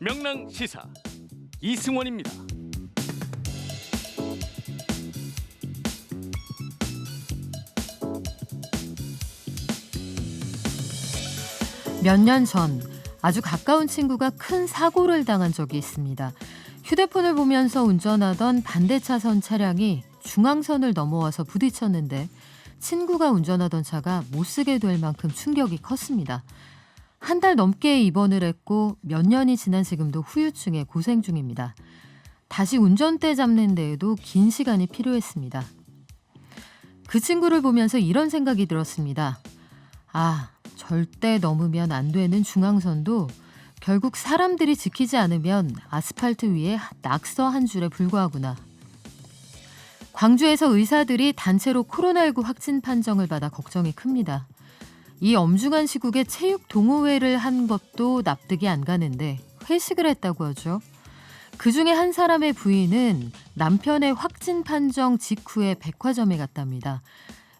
명랑 시사 이승원입니다. 몇 년 전 아주 가까운 친구가 큰 사고를 당한 적이 있습니다. 휴대폰을 보면서 운전하던 반대차선 차량이 중앙선을 넘어와서 부딪혔는데 친구가 운전하던 차가 못 쓰게 될 만큼 충격이 컸습니다. 한 달 넘게 입원을 했고 몇 년이 지난 지금도 후유증에 고생 중입니다. 다시 운전대 잡는 데에도 긴 시간이 필요했습니다. 그 친구를 보면서 이런 생각이 들었습니다. 아, 절대 넘으면 안 되는 중앙선도 결국 사람들이 지키지 않으면 아스팔트 위에 낙서 한 줄에 불과하구나. 광주에서 의사들이 단체로 코로나19 확진 판정을 받아 걱정이 큽니다. 이 엄중한 시국에 체육 동호회를 한 것도 납득이 안 가는데 회식을 했다고 하죠. 그중에 한 사람의 부인은 남편의 확진 판정 직후에 백화점에 갔답니다.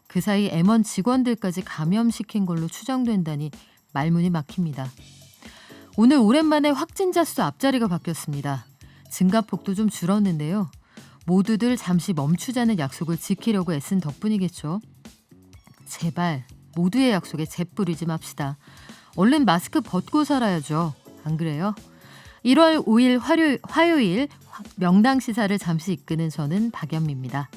그 사이 M1 직원들까지 감염시킨 걸로 추정된다니 말문이 막힙니다. 오늘 오랜만에 확진자 수 앞자리가 바뀌었습니다. 증가폭도 좀 줄었는데요. 모두들 잠시 멈추자는 약속을 지키려고 애쓴 덕분이겠죠. 제발 모두의 약속에 재뿌리지 맙시다. 얼른 마스크 벗고 살아야죠. 안 그래요? 1월 5일 화요일 명당 시사를 잠시 이끄는 저는 박연미입니다.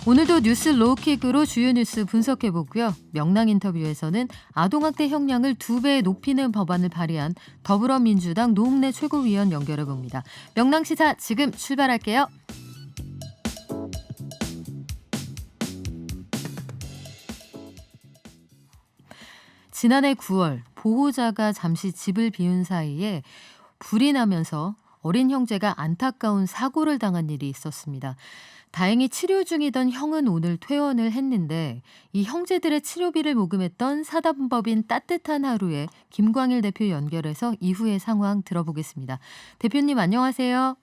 오늘도 뉴스 로우킥으로 주요 뉴스 분석해보고요. 명랑 인터뷰에서는 아동학대 형량을 2배 높이는 법안을 발의한 더불어민주당 노웅래 최고위원 연결해봅니다. 명랑시사 지금 출발할게요. 지난해 9월 보호자가 잠시 집을 비운 사이에 불이 나면서 어린 형제가 안타까운 사고를 당한 일이 있었습니다. 다행히 치료 중이던 형은 오늘 퇴원을 했는데 이 형제들의 치료비를 모금했던 사단법인 따뜻한 하루에 김광일 대표 연결해서 이후의 상황 들어보겠습니다. 대표님 안녕하세요.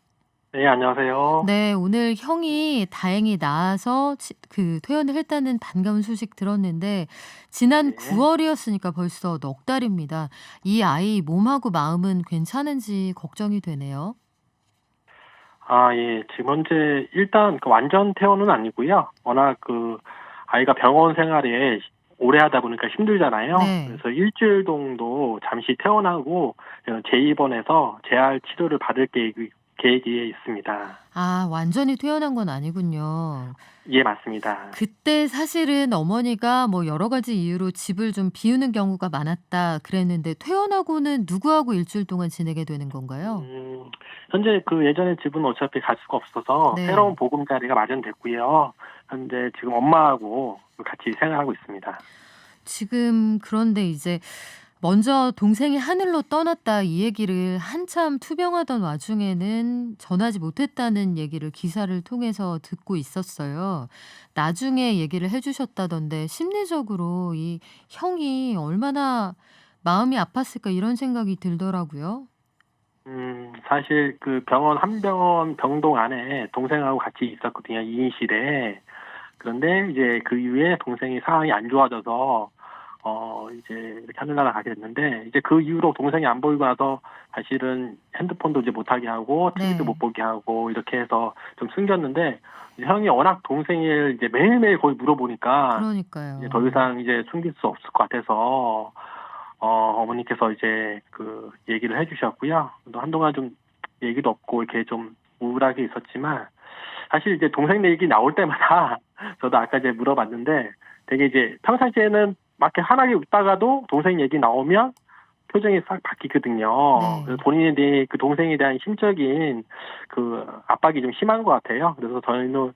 네, 안녕하세요. 네, 오늘 형이 다행히 나아서 퇴원을 했다는 반가운 소식 들었는데 지난 네. 9월이었으니까 벌써 넉 달입니다. 이 아이 몸하고 마음은 괜찮은지 걱정이 되네요. 예. 지금 현재 일단 완전 퇴원은 아니고요. 워낙 아이가 병원 생활에 오래 하다 보니까 힘들잖아요. 네. 그래서 일주일 정도 잠시 퇴원하고 재입원해서 재활 치료를 받을 계획이 있습니다. 아, 완전히 퇴원한 건 아니군요. 예, 맞습니다. 그때 사실은 어머니가 뭐 여러 가지 이유로 집을 좀 비우는 경우가 많았다 그랬는데 퇴원하고는 누구하고 일주일 동안 지내게 되는 건가요? 현재 예전에 집은 어차피 갈 수가 없어서 네. 새로운 보금자리가 마련됐고요. 현재 지금 엄마하고 같이 생활하고 있습니다. 지금 그런데 이제 먼저 동생이 하늘로 떠났다 이 얘기를 한참 투병하던 와중에는 전하지 못했다는 얘기를 기사를 통해서 듣고 있었어요. 나중에 얘기를 해주셨다던데 심리적으로 이 형이 얼마나 마음이 아팠을까 이런 생각이 들더라고요. 사실 한 병원 병동 안에 동생하고 같이 있었거든요. 2인실에. 그런데 이제 그 이후에 동생이 상황이 안 좋아져서 이제 이렇게 하늘나라 가게 됐는데 이제 그 이후로 동생이 안 보이고 나서 사실은 핸드폰도 이제 못 하게 하고 TV도 네. 못 보게 하고 이렇게 해서 좀 숨겼는데 이제 형이 워낙 동생을 이제 매일매일 거의 물어보니까 그러니까요. 이제 더 이상 이제 숨길 수 없을 것 같아서 어머니께서 이제 얘기를 해주셨고요. 또 한동안 좀 얘기도 없고 이렇게 좀 우울하게 있었지만 사실 이제 동생 얘기 나올 때마다 저도 아까 이제 물어봤는데 되게 이제 평상시에는 막 이렇게 환하게 웃다가도 동생 얘기 나오면 표정이 싹 바뀌거든요. 네. 그래서 본인의 그 동생에 대한 심적인 압박이 좀 심한 것 같아요. 그래서 저희는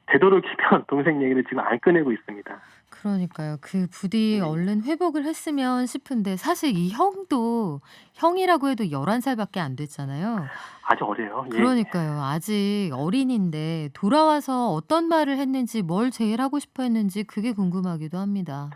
되도록이면 동생 얘기를 지금 안 꺼내고 있습니다. 그러니까요. 그 부디 얼른 회복을 했으면 싶은데 사실 이 형도 형이라고 해도 11살밖에 안 됐잖아요. 아주 어려요. 예. 그러니까요. 아직 어린인데 돌아와서 어떤 말을 했는지 뭘 제일 하고 싶어 했는지 그게 궁금하기도 합니다.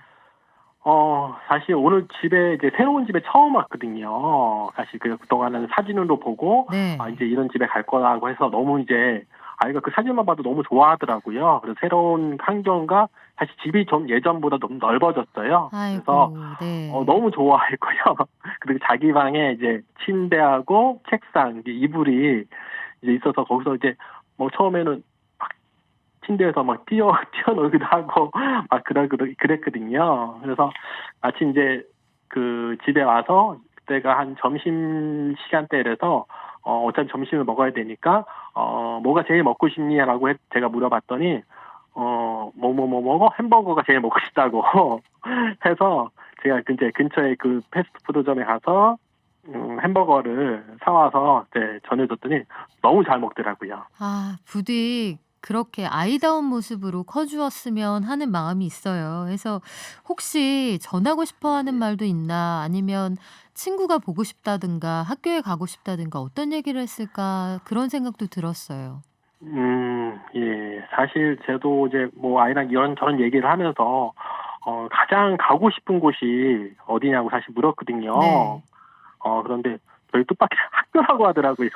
사실 오늘 이제 새로운 집에 처음 왔거든요. 사실 그동안은 사진으로 보고, 네. 이제 이런 집에 갈 거라고 해서 너무 이제, 아이가 그 사진만 봐도 너무 좋아하더라고요. 그래서 새로운 환경과 사실 집이 좀 예전보다 너무 넓어졌어요. 그래서 아이고, 네. 너무 좋아했고요. 그리고 자기 방에 이제 침대하고 책상, 이제 이불이 이제 있어서 거기서 이제 뭐 처음에는 막 침대에서 막 뛰어놀기도 하고 막 그랬거든요. 그래서 마침 이제 그 집에 와서 그때가 한 점심 시간대라서 어차피 점심을 먹어야 되니까 뭐가 제일 먹고 싶니라고 제가 물어봤더니 뭐 햄버거가 제일 먹고 싶다고 해서 제가 이제 근처에 그 패스트푸드점에 가서 햄버거를 사와서 이제 전해줬더니 너무 잘 먹더라고요. 아, 부디 그렇게 아이다운 모습으로 커주었으면 하는 마음이 있어요. 그래서 혹시 전하고 싶어 하는 말도 있나? 아니면 친구가 보고 싶다든가 학교에 가고 싶다든가 어떤 얘기를 했을까? 그런 생각도 들었어요. 예. 사실 저도 이제 뭐 아이랑 이런저런 얘기를 하면서 가장 가고 싶은 곳이 어디냐고 사실 물었거든요. 네. 그런데 저희 뜻밖의 학교라고 하더라고요.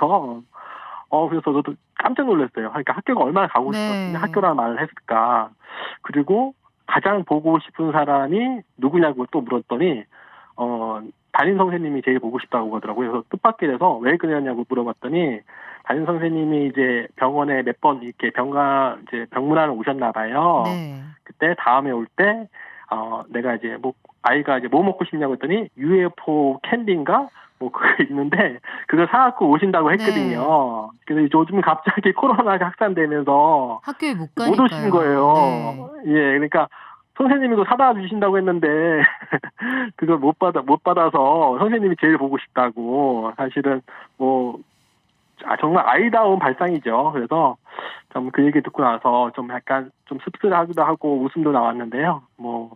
그래서 저도 깜짝 놀랐어요. 그러니까 학교가 얼마나 가고 싶었으면 네. 학교라는 말을 했을까. 그리고 가장 보고 싶은 사람이 누구냐고 또 물었더니 담임 선생님이 제일 보고 싶다고 하더라고요. 그래서 뜻밖이라서 왜 그러냐고 물어봤더니 담임 선생님이 이제 병원에 몇 번 이렇게 이제 병문안을 오셨나 봐요. 네. 그때 다음에 올 때 내가 이제 뭐 아이가 이제 뭐 먹고 싶냐고 했더니 UFO 캔디인가 뭐 그거 있는데 그걸 사갖고 오신다고 했거든요. 근데 요즘 갑자기 코로나가 확산되면서 학교에 못 못 오신 가니까요. 거예요. 네. 예, 그러니까 선생님이 그 사다 주신다고 했는데 그걸 못 받아서 선생님이 제일 보고 싶다고. 사실은 뭐 정말 아이다운 발상이죠. 그래서 좀 그 얘기 듣고 나서 좀 약간 좀 씁쓸하기도 하고 웃음도 나왔는데요. 뭐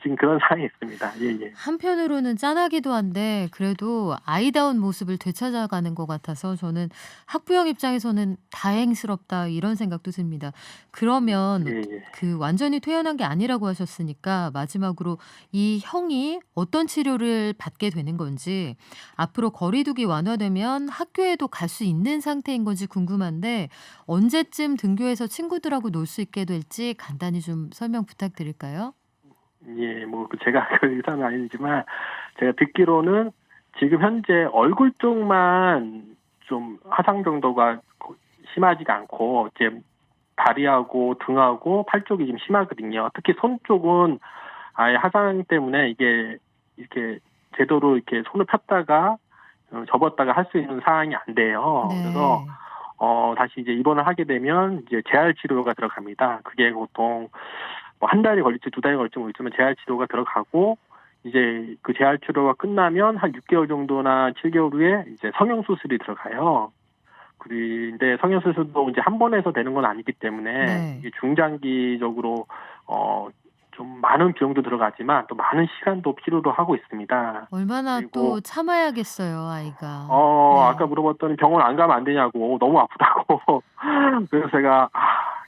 지금 그런 상황이 있습니다. 예. 한편으로는 짠하기도 한데 그래도 아이다운 모습을 되찾아가는 것 같아서 저는 학부형 입장에서는 다행스럽다 이런 생각도 듭니다. 그러면 예. 그 완전히 퇴원한 게 아니라고 하셨으니까 마지막으로 이 형이 어떤 치료를 받게 되는 건지 앞으로 거리두기 완화되면 학교에도 갈 수 있는 상태인 건지 궁금한데 언제쯤 등교해서 친구들하고 놀 수 있게 될지 간단히 좀 설명 부탁드릴까요? 예, 뭐 제가 그 의사는 아니지만 제가 듣기로는 지금 현재 얼굴 쪽만 좀 화상 정도가 심하지가 않고 이제 다리하고 등하고 팔 쪽이 좀 심하거든요. 특히 손 쪽은 아예 화상 때문에 이게 이렇게 제대로 이렇게 손을 폈다가 접었다가 할 수 있는 상황이 안 돼요. 그래서 네. 다시 이제 입원을 하게 되면 이제 재활 치료가 들어갑니다. 그게 보통 뭐 한 달이 걸릴지 두 달이 걸릴지 모르겠지만 재활 치료가 들어가고 이제 그 재활 치료가 끝나면 한 6개월 정도나 7개월 후에 이제 성형 수술이 들어가요. 근데 성형 수술도 이제 한 번에서 되는 건 아니기 때문에 네. 이게 중장기적으로 좀 많은 비용도 들어가지만 또 많은 시간도 필요로 하고 있습니다. 얼마나 그리고 또 참아야겠어요, 아이가. 아까 물어봤더니 병원 안 가면 안 되냐고 너무 아프다고. 그래서 제가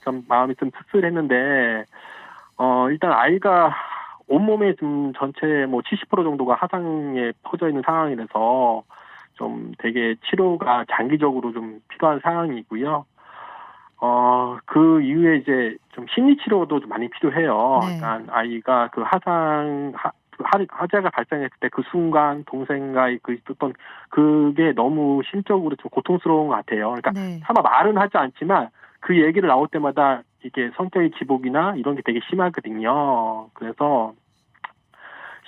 좀 마음이 좀 씁쓸했는데 일단 아이가 온몸에 좀 전체 뭐 70% 정도가 화상에 퍼져 있는 상황이라서 좀 되게 치료가 장기적으로 좀 필요한 상황이고요. 그 이후에 이제 좀 심리 치료도 좀 많이 필요해요. 네. 일단 아이가 그 화재가 발생했을 때 그 순간 동생과의 그 있었던 그게 너무 심적으로 좀 고통스러운 것 같아요. 그러니까 네. 차마 말은 하지 않지만 그 얘기를 나올 때마다 이게 성격의 기복이나 이런 게 되게 심하거든요. 그래서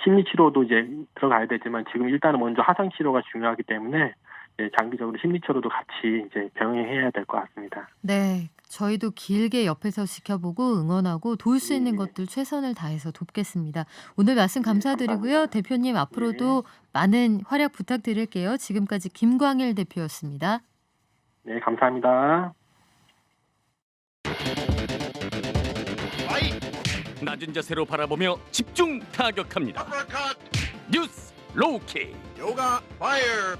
심리 치료도 이제 들어가야 되지만 지금 일단은 먼저 화상 치료가 중요하기 때문에 이제 장기적으로 심리 치료도 같이 이제 병행해야 될 것 같습니다. 네. 저희도 길게 옆에서 지켜보고 응원하고 도울 수 있는 예. 것들 최선을 다해서 돕겠습니다. 오늘 말씀 감사드리고요. 감사합니다. 대표님 앞으로도 많은 활약 부탁드릴게요. 지금까지 김광일 대표였습니다. 네, 감사합니다. 낮은 자세로 바라보며 집중 타격합니다. 뉴스 로우킥. Yoga fire.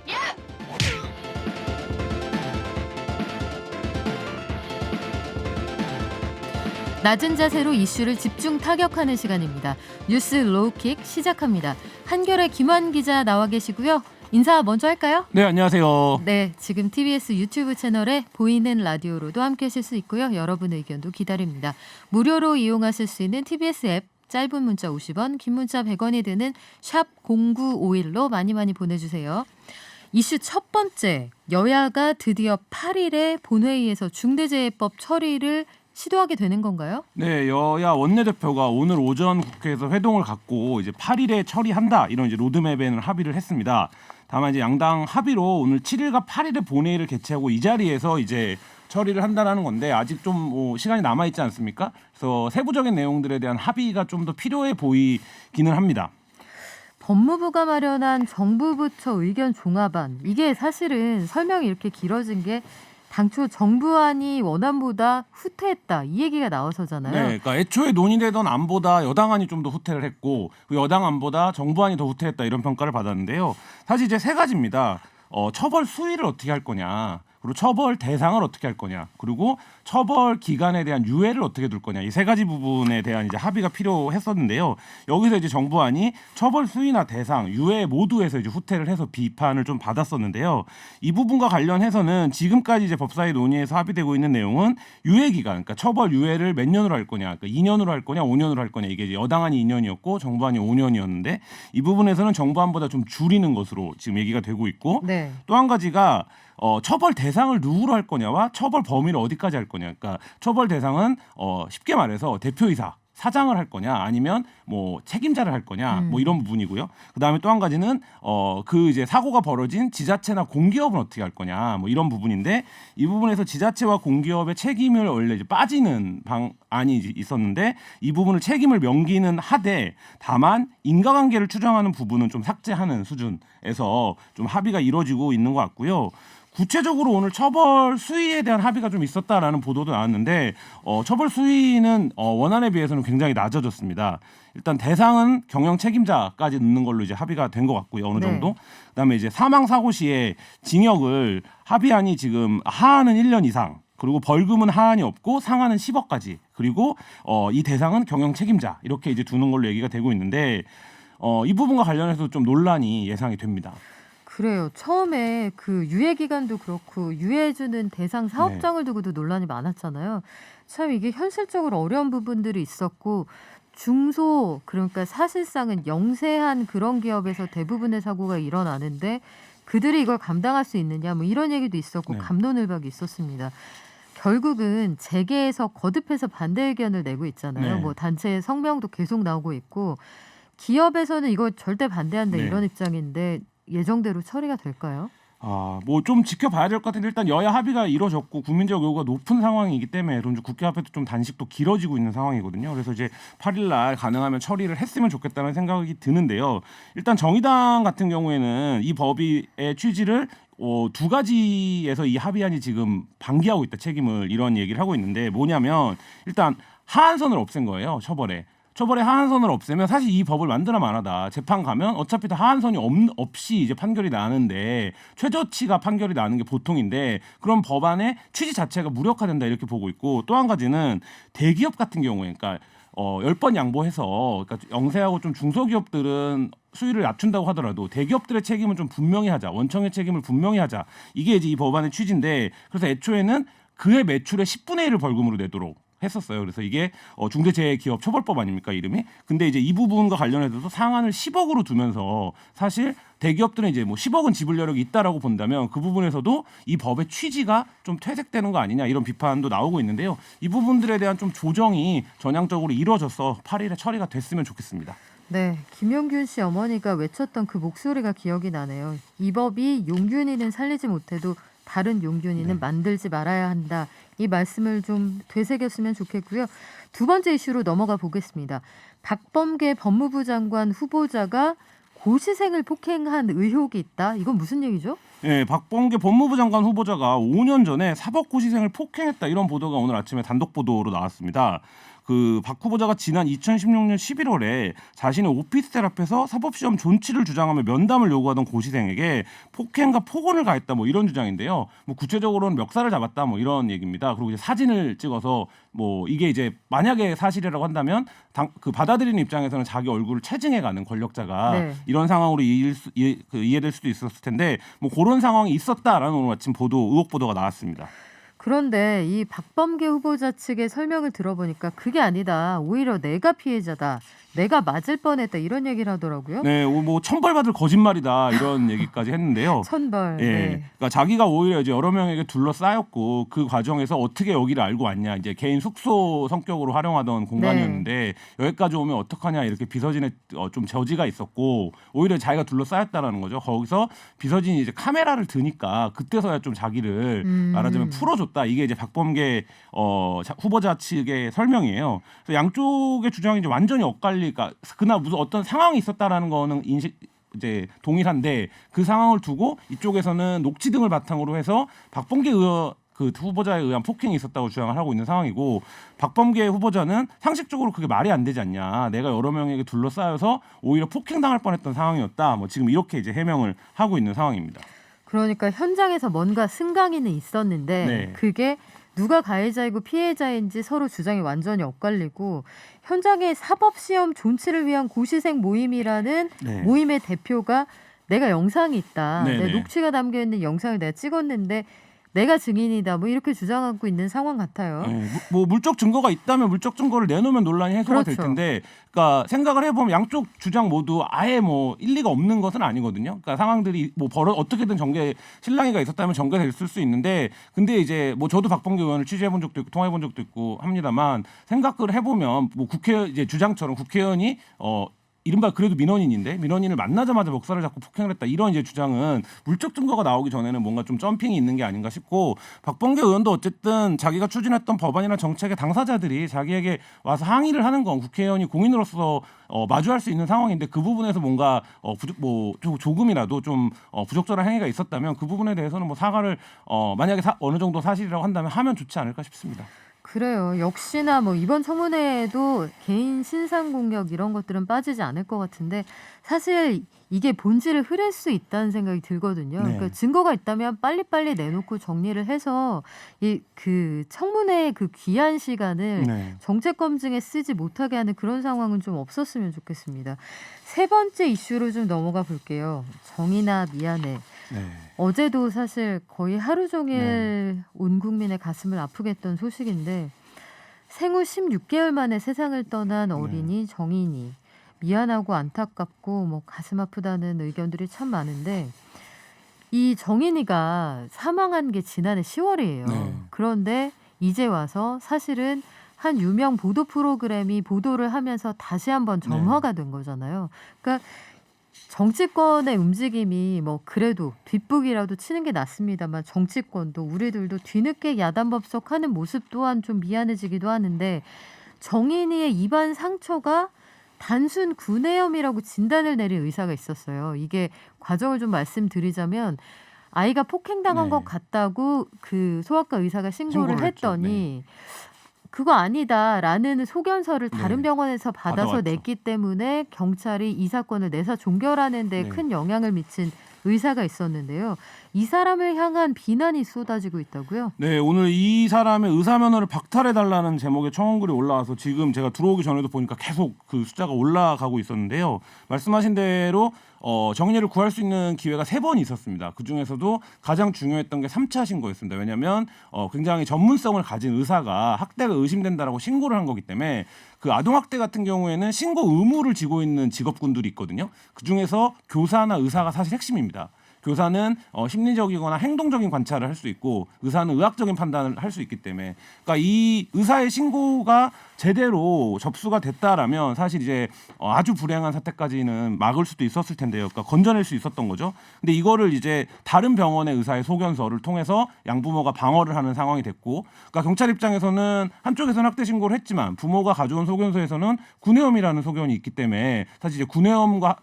낮은 자세로 이슈를 집중 타격하는 시간입니다. 뉴스 로우킥 시작합니다. 한겨레 김환 기자 나와 계시고요. 인사 먼저 할까요? 네, 안녕하세요. 네, 지금 TBS 유튜브 채널에 보이는 라디오로도 함께 하실 수 있고요. 여러분 의견도 기다립니다. 무료로 이용하실 수 있는 TBS 앱 짧은 문자 50원, 긴 문자 100원이 드는 샵 0951로 많이 보내주세요. 이슈 첫 번째, 여야가 드디어 8일에 본회의에서 중대재해법 처리를 시도하게 되는 건가요? 네, 여야 원내대표가 오늘 오전 국회에서 회동을 갖고 이제 8일에 처리한다 이런 이제 로드맵에는 합의를 했습니다. 다만 이제 양당 합의로 오늘 7일과 8일에 본회의를 개최하고 이 자리에서 이제 처리를 한다라는 건데 아직 좀 시간이 남아 있지 않습니까? 그래서 세부적인 내용들에 대한 합의가 좀 더 필요해 보이기는 합니다. 법무부가 마련한 정부 부처 의견 종합안, 이게 사실은 설명이 이렇게 길어진 게 당초 정부안이 원안보다 후퇴했다 이 얘기가 나와서잖아요. 네, 그러니까 애초에 논의되던 안보다 여당안이 좀 더 후퇴를 했고 그 여당안보다 정부안이 더 후퇴했다 이런 평가를 받았는데요. 사실 이제 세 가지입니다. 처벌 수위를 어떻게 할 거냐, 그리고 처벌 대상을 어떻게 할 거냐, 그리고 처벌 기간에 대한 유예를 어떻게 둘 거냐, 이 세 가지 부분에 대한 이제 합의가 필요했었는데요. 여기서 이제 정부안이 처벌 수위나 대상, 유예 모두에서 이제 후퇴를 해서 비판을 좀 받았었는데요. 이 부분과 관련해서는 지금까지 이제 법사위 논의에서 합의되고 있는 내용은 유예 기간, 그러니까 처벌 유예를 몇 년으로 할 거냐, 그러니까 2년으로 할 거냐, 5년으로 할 거냐, 이게 이제 여당안이 2년이었고 정부안이 5년이었는데 이 부분에서는 정부안보다 좀 줄이는 것으로 지금 얘기가 되고 있고, 네. 또 한 가지가 처벌 대상을 누구로 할 거냐와 처벌 범위를 어디까지 할 거냐. 그러니까 처벌 대상은 쉽게 말해서 대표이사, 사장을 할 거냐, 아니면 뭐 책임자를 할 거냐, 뭐 이런 부분이고요. 그다음에 또 한 가지는 그 이제 사고가 벌어진 지자체나 공기업은 어떻게 할 거냐, 뭐 이런 부분인데 이 부분에서 지자체와 공기업의 책임을 원래 이제 빠지는 방안이 있었는데 이 부분을 책임을 명기는 하되 다만 인과관계를 추정하는 부분은 좀 삭제하는 수준에서 좀 합의가 이루어지고 있는 것 같고요. 구체적으로 오늘 처벌 수위에 대한 합의가 좀 있었다라는 보도도 나왔는데 처벌 수위는 원안에 비해서는 굉장히 낮아졌습니다. 일단 대상은 경영 책임자까지 넣는 걸로 이제 합의가 된 것 같고요. 어느 정도. 네. 그다음에 이제 사망 사고 시에 징역을 합의안이 지금 하한은 1년 이상, 그리고 벌금은 하한이 없고 상한은 10억까지, 그리고 이 대상은 경영 책임자, 이렇게 이제 두는 걸로 얘기가 되고 있는데 이 부분과 관련해서 좀 논란이 예상이 됩니다. 그래요. 처음에 그 유예 기간도 그렇고 유예해주는 대상 사업장을 두고도 논란이 많았잖아요. 참 이게 현실적으로 어려운 부분들이 있었고 중소, 그러니까 사실상은 영세한 그런 기업에서 대부분의 사고가 일어나는데 그들이 이걸 감당할 수 있느냐, 뭐 이런 얘기도 있었고 네. 갑론을박이 있었습니다. 결국은 재계에서 거듭해서 반대 의견을 내고 있잖아요. 네. 뭐 단체의 성명도 계속 나오고 있고 기업에서는 이거 절대 반대한다 네. 이런 입장인데 예정대로 처리가 될까요? 뭐 좀 지켜봐야 될 것 같은데 일단 여야 합의가 이루어졌고 국민적 요구가 높은 상황이기 때문에 좀 국회 앞에도 좀 단식도 길어지고 있는 상황이거든요. 그래서 이제 8일 날 가능하면 처리를 했으면 좋겠다는 생각이 드는데요. 일단 정의당 같은 경우에는 이 법의 취지를 두 가지에서 이 합의안이 지금 방기하고 있다, 책임을, 이런 얘기를 하고 있는데 뭐냐면 일단 하한선을 없앤 거예요. 처벌의 하한선을 없애면 사실 이 법을 만드나 마나다. 재판 가면 어차피 다 하한선이 없이 이제 판결이 나는데 최저치가 판결이 나는 게 보통인데 그런 법안의 취지 자체가 무력화된다 이렇게 보고 있고, 또 한 가지는 대기업 같은 경우에 그러니까 10번 양보해서 그러니까 영세하고 좀 중소기업들은 수위를 낮춘다고 하더라도 대기업들의 책임은 좀 분명히 하자. 원청의 책임을 분명히 하자. 이게 이제 이 법안의 취지인데 그래서 애초에는 그의 매출의 10분의 1을 벌금으로 내도록 했었어요. 그래서 이게 중대재해기업처벌법 아닙니까, 이름이? 근데 이제 이 부분과 관련해서도 상한을 10억으로 두면서 사실 대기업들은 이제 뭐 10억은 지불 여력이 있다라고 본다면 그 부분에서도 이 법의 취지가 좀 퇴색되는 거 아니냐 이런 비판도 나오고 있는데요. 이 부분들에 대한 좀 조정이 전향적으로 이루어져서 8일에 처리가 됐으면 좋겠습니다. 네, 김용균 씨 어머니가 외쳤던 그 목소리가 기억이 나네요. 이 법이 용균이는 살리지 못해도 다른 용균이는 만들지 말아야 한다. 이 말씀을 좀 되새겼으면 좋겠고요. 두 번째 이슈로 넘어가 보겠습니다. 박범계 법무부 장관 후보자가 고시생을 폭행한 의혹이 있다. 이건 무슨 얘기죠? 예, 박범계 법무부 장관 후보자가 5년 전에 사법고시생을 폭행했다 이런 보도가 오늘 아침에 단독 보도로 나왔습니다. 그 박 후보자가 지난 2016년 11월에 자신의 오피스텔 앞에서 사법시험 존치를 주장하며 면담을 요구하던 고시생에게 폭행과 폭언을 가했다 뭐 이런 주장인데요. 뭐 구체적으로는 멱살을 잡았다 뭐 이런 얘기입니다. 그리고 이제 사진을 찍어서 뭐 이게 이제 만약에 사실이라고 한다면 그 받아들이는 입장에서는 자기 얼굴을 체증해가는 권력자가 네. 이런 상황으로 이해될 수도 있었을 텐데 뭐 그런 상황이 있었다라는 오늘 아침 의혹 보도가 나왔습니다. 그런데 이 박범계 후보자 측의 설명을 들어보니까 그게 아니다. 오히려 내가 피해자다. 내가 맞을 뻔했다. 이런 얘기를 하더라고요. 네, 뭐 천벌받을 거짓말이다 이런 얘기까지 했는데요. 천벌. 예, 네. 그러니까 자기가 오히려 이제 여러 명에게 둘러싸였고 그 과정에서 어떻게 여기를 알고 왔냐 이제 개인 숙소 성격으로 활용하던 공간이었는데 여기까지 오면 어떡하냐 이렇게 비서진의 좀 저지가 있었고 오히려 자기가 둘러싸였다라는 거죠. 거기서 비서진이 이제 카메라를 드니까 그때서야 좀 자기를 말하자면 풀어줬다. 이게 이제 박범계 후보자 측의 설명이에요. 그래서 양쪽의 주장이 이제 완전히 엇갈리니까 그날 무슨 어떤 상황이 있었다라는 거는 이제 동일한데 그 상황을 두고 이쪽에서는 녹취 등을 바탕으로 해서 박범계 그 후보자에 의한 폭행이 있었다고 주장을 하고 있는 상황이고 박범계 후보자는 상식적으로 그게 말이 안 되지 않냐. 내가 여러 명에게 둘러싸여서 오히려 폭행당할 뻔했던 상황이었다. 뭐 지금 이렇게 이제 해명을 하고 있는 상황입니다. 그러니까 현장에서 뭔가 승강이는 있었는데 네. 그게 누가 가해자이고 피해자인지 서로 주장이 완전히 엇갈리고 현장에 사법시험 존치를 위한 고시생 모임이라는 네. 모임의 대표가 내가 영상이 있다. 네, 내 네. 녹취가 담겨있는 영상을 내가 찍었는데 내가 증인이다. 뭐 이렇게 주장하고 있는 상황 같아요. 네, 뭐 물적 증거가 있다면 물적 증거를 내놓으면 논란이 해소가 될 그렇죠. 텐데, 그러니까 생각을 해보면 양쪽 주장 모두 아예 뭐 일리가 없는 것은 아니거든요. 그러니까 상황들이 뭐 어떻게든 실랑이가 있었다면 전개가 됐을 수 있는데, 근데 이제 뭐 저도 박범계 의원을 취재해본 적도 있고 통화해본 적도 있고 합니다만 생각을 해보면 뭐 이제 주장처럼 국회의원이 이른바 그래도 민원인인데 민원인을 만나자마자 멱살을 잡고 폭행을 했다 이런 이제 주장은 물적 증거가 나오기 전에는 뭔가 좀 점핑이 있는 게 아닌가 싶고 박범계 의원도 어쨌든 자기가 추진했던 법안이나 정책의 당사자들이 자기에게 와서 항의를 하는 건 국회의원이 공인으로서 마주할 수 있는 상황인데 그 부분에서 뭔가 조금이라도 좀 부적절한 행위가 있었다면 그 부분에 대해서는 뭐 사과를 만약에 어느 정도 사실이라고 한다면 하면 좋지 않을까 싶습니다. 그래요. 역시나 뭐 이번 청문회에도 개인 신상 공격 이런 것들은 빠지지 않을 것 같은데 사실 이게 본질을 흐릴 수 있다는 생각이 들거든요. 네. 그러니까 증거가 있다면 빨리빨리 내놓고 정리를 해서 그 청문회의 그 귀한 시간을 네. 정책 검증에 쓰지 못하게 하는 그런 상황은 좀 없었으면 좋겠습니다. 세 번째 이슈로 좀 넘어가 볼게요. 정의나 미안해. 네. 어제도 사실 거의 하루 종일 온 국민의 가슴을 아프게 했던 소식인데 생후 16개월 만에 세상을 떠난 어린이 정인이 미안하고 안타깝고 뭐 가슴 아프다는 의견들이 참 많은데 이 정인이가 사망한 게 지난해 10월이에요. 네. 그런데 이제 와서 사실은 한 유명 보도 프로그램이 보도를 하면서 다시 한번 점화가 된 거잖아요. 그러니까 정치권의 움직임이 뭐 그래도 뒷북이라도 치는 게 낫습니다만 정치권도 우리들도 뒤늦게 야단 법석하는 모습 또한 좀 미안해지기도 하는데 정인이의 입안 상처가 단순 구내염이라고 진단을 내린 의사가 있었어요. 이게 과정을 좀 말씀드리자면 아이가 폭행당한 네. 것 같다고 그 소아과 의사가 신고를 했죠. 했더니 그거 아니다라는 소견서를 다른 네. 병원에서 받아서 받아왔죠. 냈기 때문에 경찰이 이 사건을 내사 종결하는 데 네. 큰 영향을 미친 의사가 있었는데요. 이 사람을 향한 비난이 쏟아지고 있다고요? 네, 오늘 이 사람의 의사면허를 박탈해달라는 제목의 청원글이 올라와서 지금 제가 들어오기 전에도 보니까 계속 그 숫자가 올라가고 있었는데요. 말씀하신 대로 정인이를 구할 수 있는 기회가 3번 있었습니다. 그중에서도 가장 중요했던 게 3차 신고였습니다. 왜냐하면 굉장히 전문성을 가진 의사가 학대가 의심된다라고 신고를 한 거기 때문에 그 아동학대 같은 경우에는 신고 의무를 지고 있는 직업군들이 있거든요. 그중에서 교사나 의사가 사실 핵심입니다. 교사는 심리적이거나 행동적인 관찰을 할 수 있고 의사는 의학적인 판단을 할 수 있기 때문에 그러니까 이 의사의 신고가 제대로 접수가 됐다라면 사실 이제 아주 불행한 사태까지는 막을 수도 있었을 텐데요. 그러니까 건져낼 수 있었던 거죠. 근데 이거를 이제 다른 병원의 의사의 소견서를 통해서 양부모가 방어를 하는 상황이 됐고 그러니까 경찰 입장에서는 한쪽에서는 학대 신고를 했지만 부모가 가져온 소견서에서는 구내염이라는 소견이 있기 때문에 사실 이제 구내염과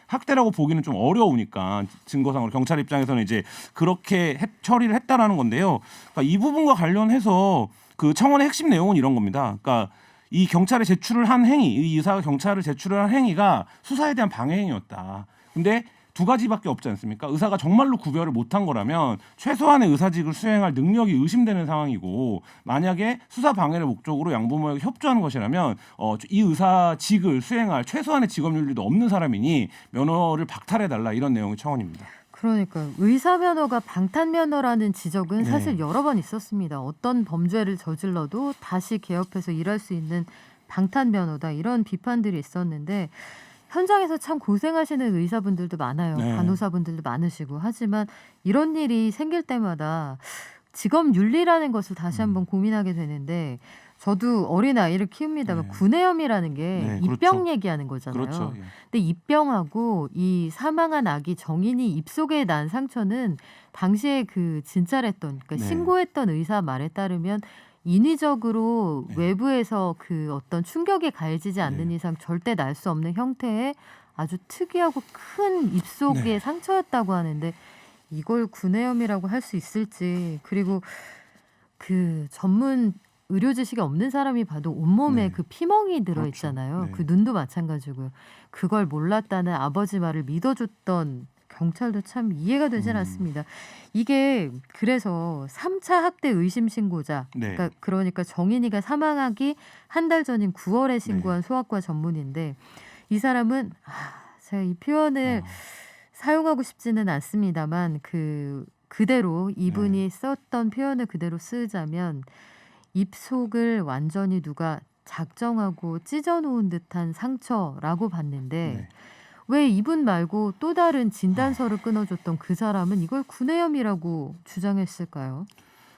학대라고 보기는 좀 어려우니까 증거상으로 경찰 입장에서는 이제 그렇게 처리를 했다라는 건데요. 그러니까 이 부분과 관련해서 그 청원의 핵심 내용은 이런 겁니다. 그러니까 이 경찰에 제출을 한 행위, 이 의사가 경찰을 제출을 한 행위가 수사에 대한 방해 행위였다. 근데 두 가지밖에 없지 않습니까? 의사가 정말로 구별을 못한 거라면 최소한의 의사직을 수행할 능력이 의심되는 상황이고, 만약에 수사 방해를 목적으로 양부모에게 협조하는 것이라면 이 의사직을 수행할 최소한의 직업 윤리도 없는 사람이니 면허를 박탈해달라, 이런 내용의 청원입니다. 그러니까 의사 면허가 방탄 면허라는 지적은 네. 사실 여러 번 있었습니다. 어떤 범죄를 저질러도 다시 개업해서 일할 수 있는 방탄 면허다, 이런 비판들이 있었는데 현장에서 참 고생하시는 의사분들도 많아요. 네. 간호사분들도 많으시고. 하지만 이런 일이 생길 때마다 직업 윤리라는 것을 다시 한번 고민하게 되는데, 저도 어린아이를 키웁니다만 네. 구내염이라는 게 네, 입병 그렇죠. 얘기하는 거잖아요. 그렇죠. 예. 근데 입병하고 이 사망한 아기 정인이 입속에 난 상처는 당시에 그 진찰했던, 그러니까 네. 신고했던 의사 말에 따르면 인위적으로 네. 외부에서 그 어떤 충격에 가해지지 않는 네. 이상 절대 날 수 없는 형태의 아주 특이하고 큰 입속의 네. 상처였다고 하는데, 이걸 구내염이라고 할 수 있을지, 그리고 그 전문 의료 지식이 없는 사람이 봐도 온몸에 네. 그 피멍이 들어 그렇죠. 있잖아요. 네. 그 눈도 마찬가지고요. 그걸 몰랐다는 아버지 말을 믿어줬던 경찰도 참 이해가 되질 않습니다. 이게 그래서 3차 학대 의심 신고자, 네. 그러니까 정인이가 사망하기 한 달 전인 9월에 신고한 소아과 전문인데, 이 사람은 제가 이 표현을 사용하고 싶지는 않습니다만 그대로 이분이 썼던 표현을 그대로 쓰자면 입속을 완전히 누가 작정하고 찢어놓은 듯한 상처라고 봤는데, 네. 왜 이분 말고 또 다른 진단서를 끊어줬던 그 사람은 이걸 구내염이라고 주장했을까요?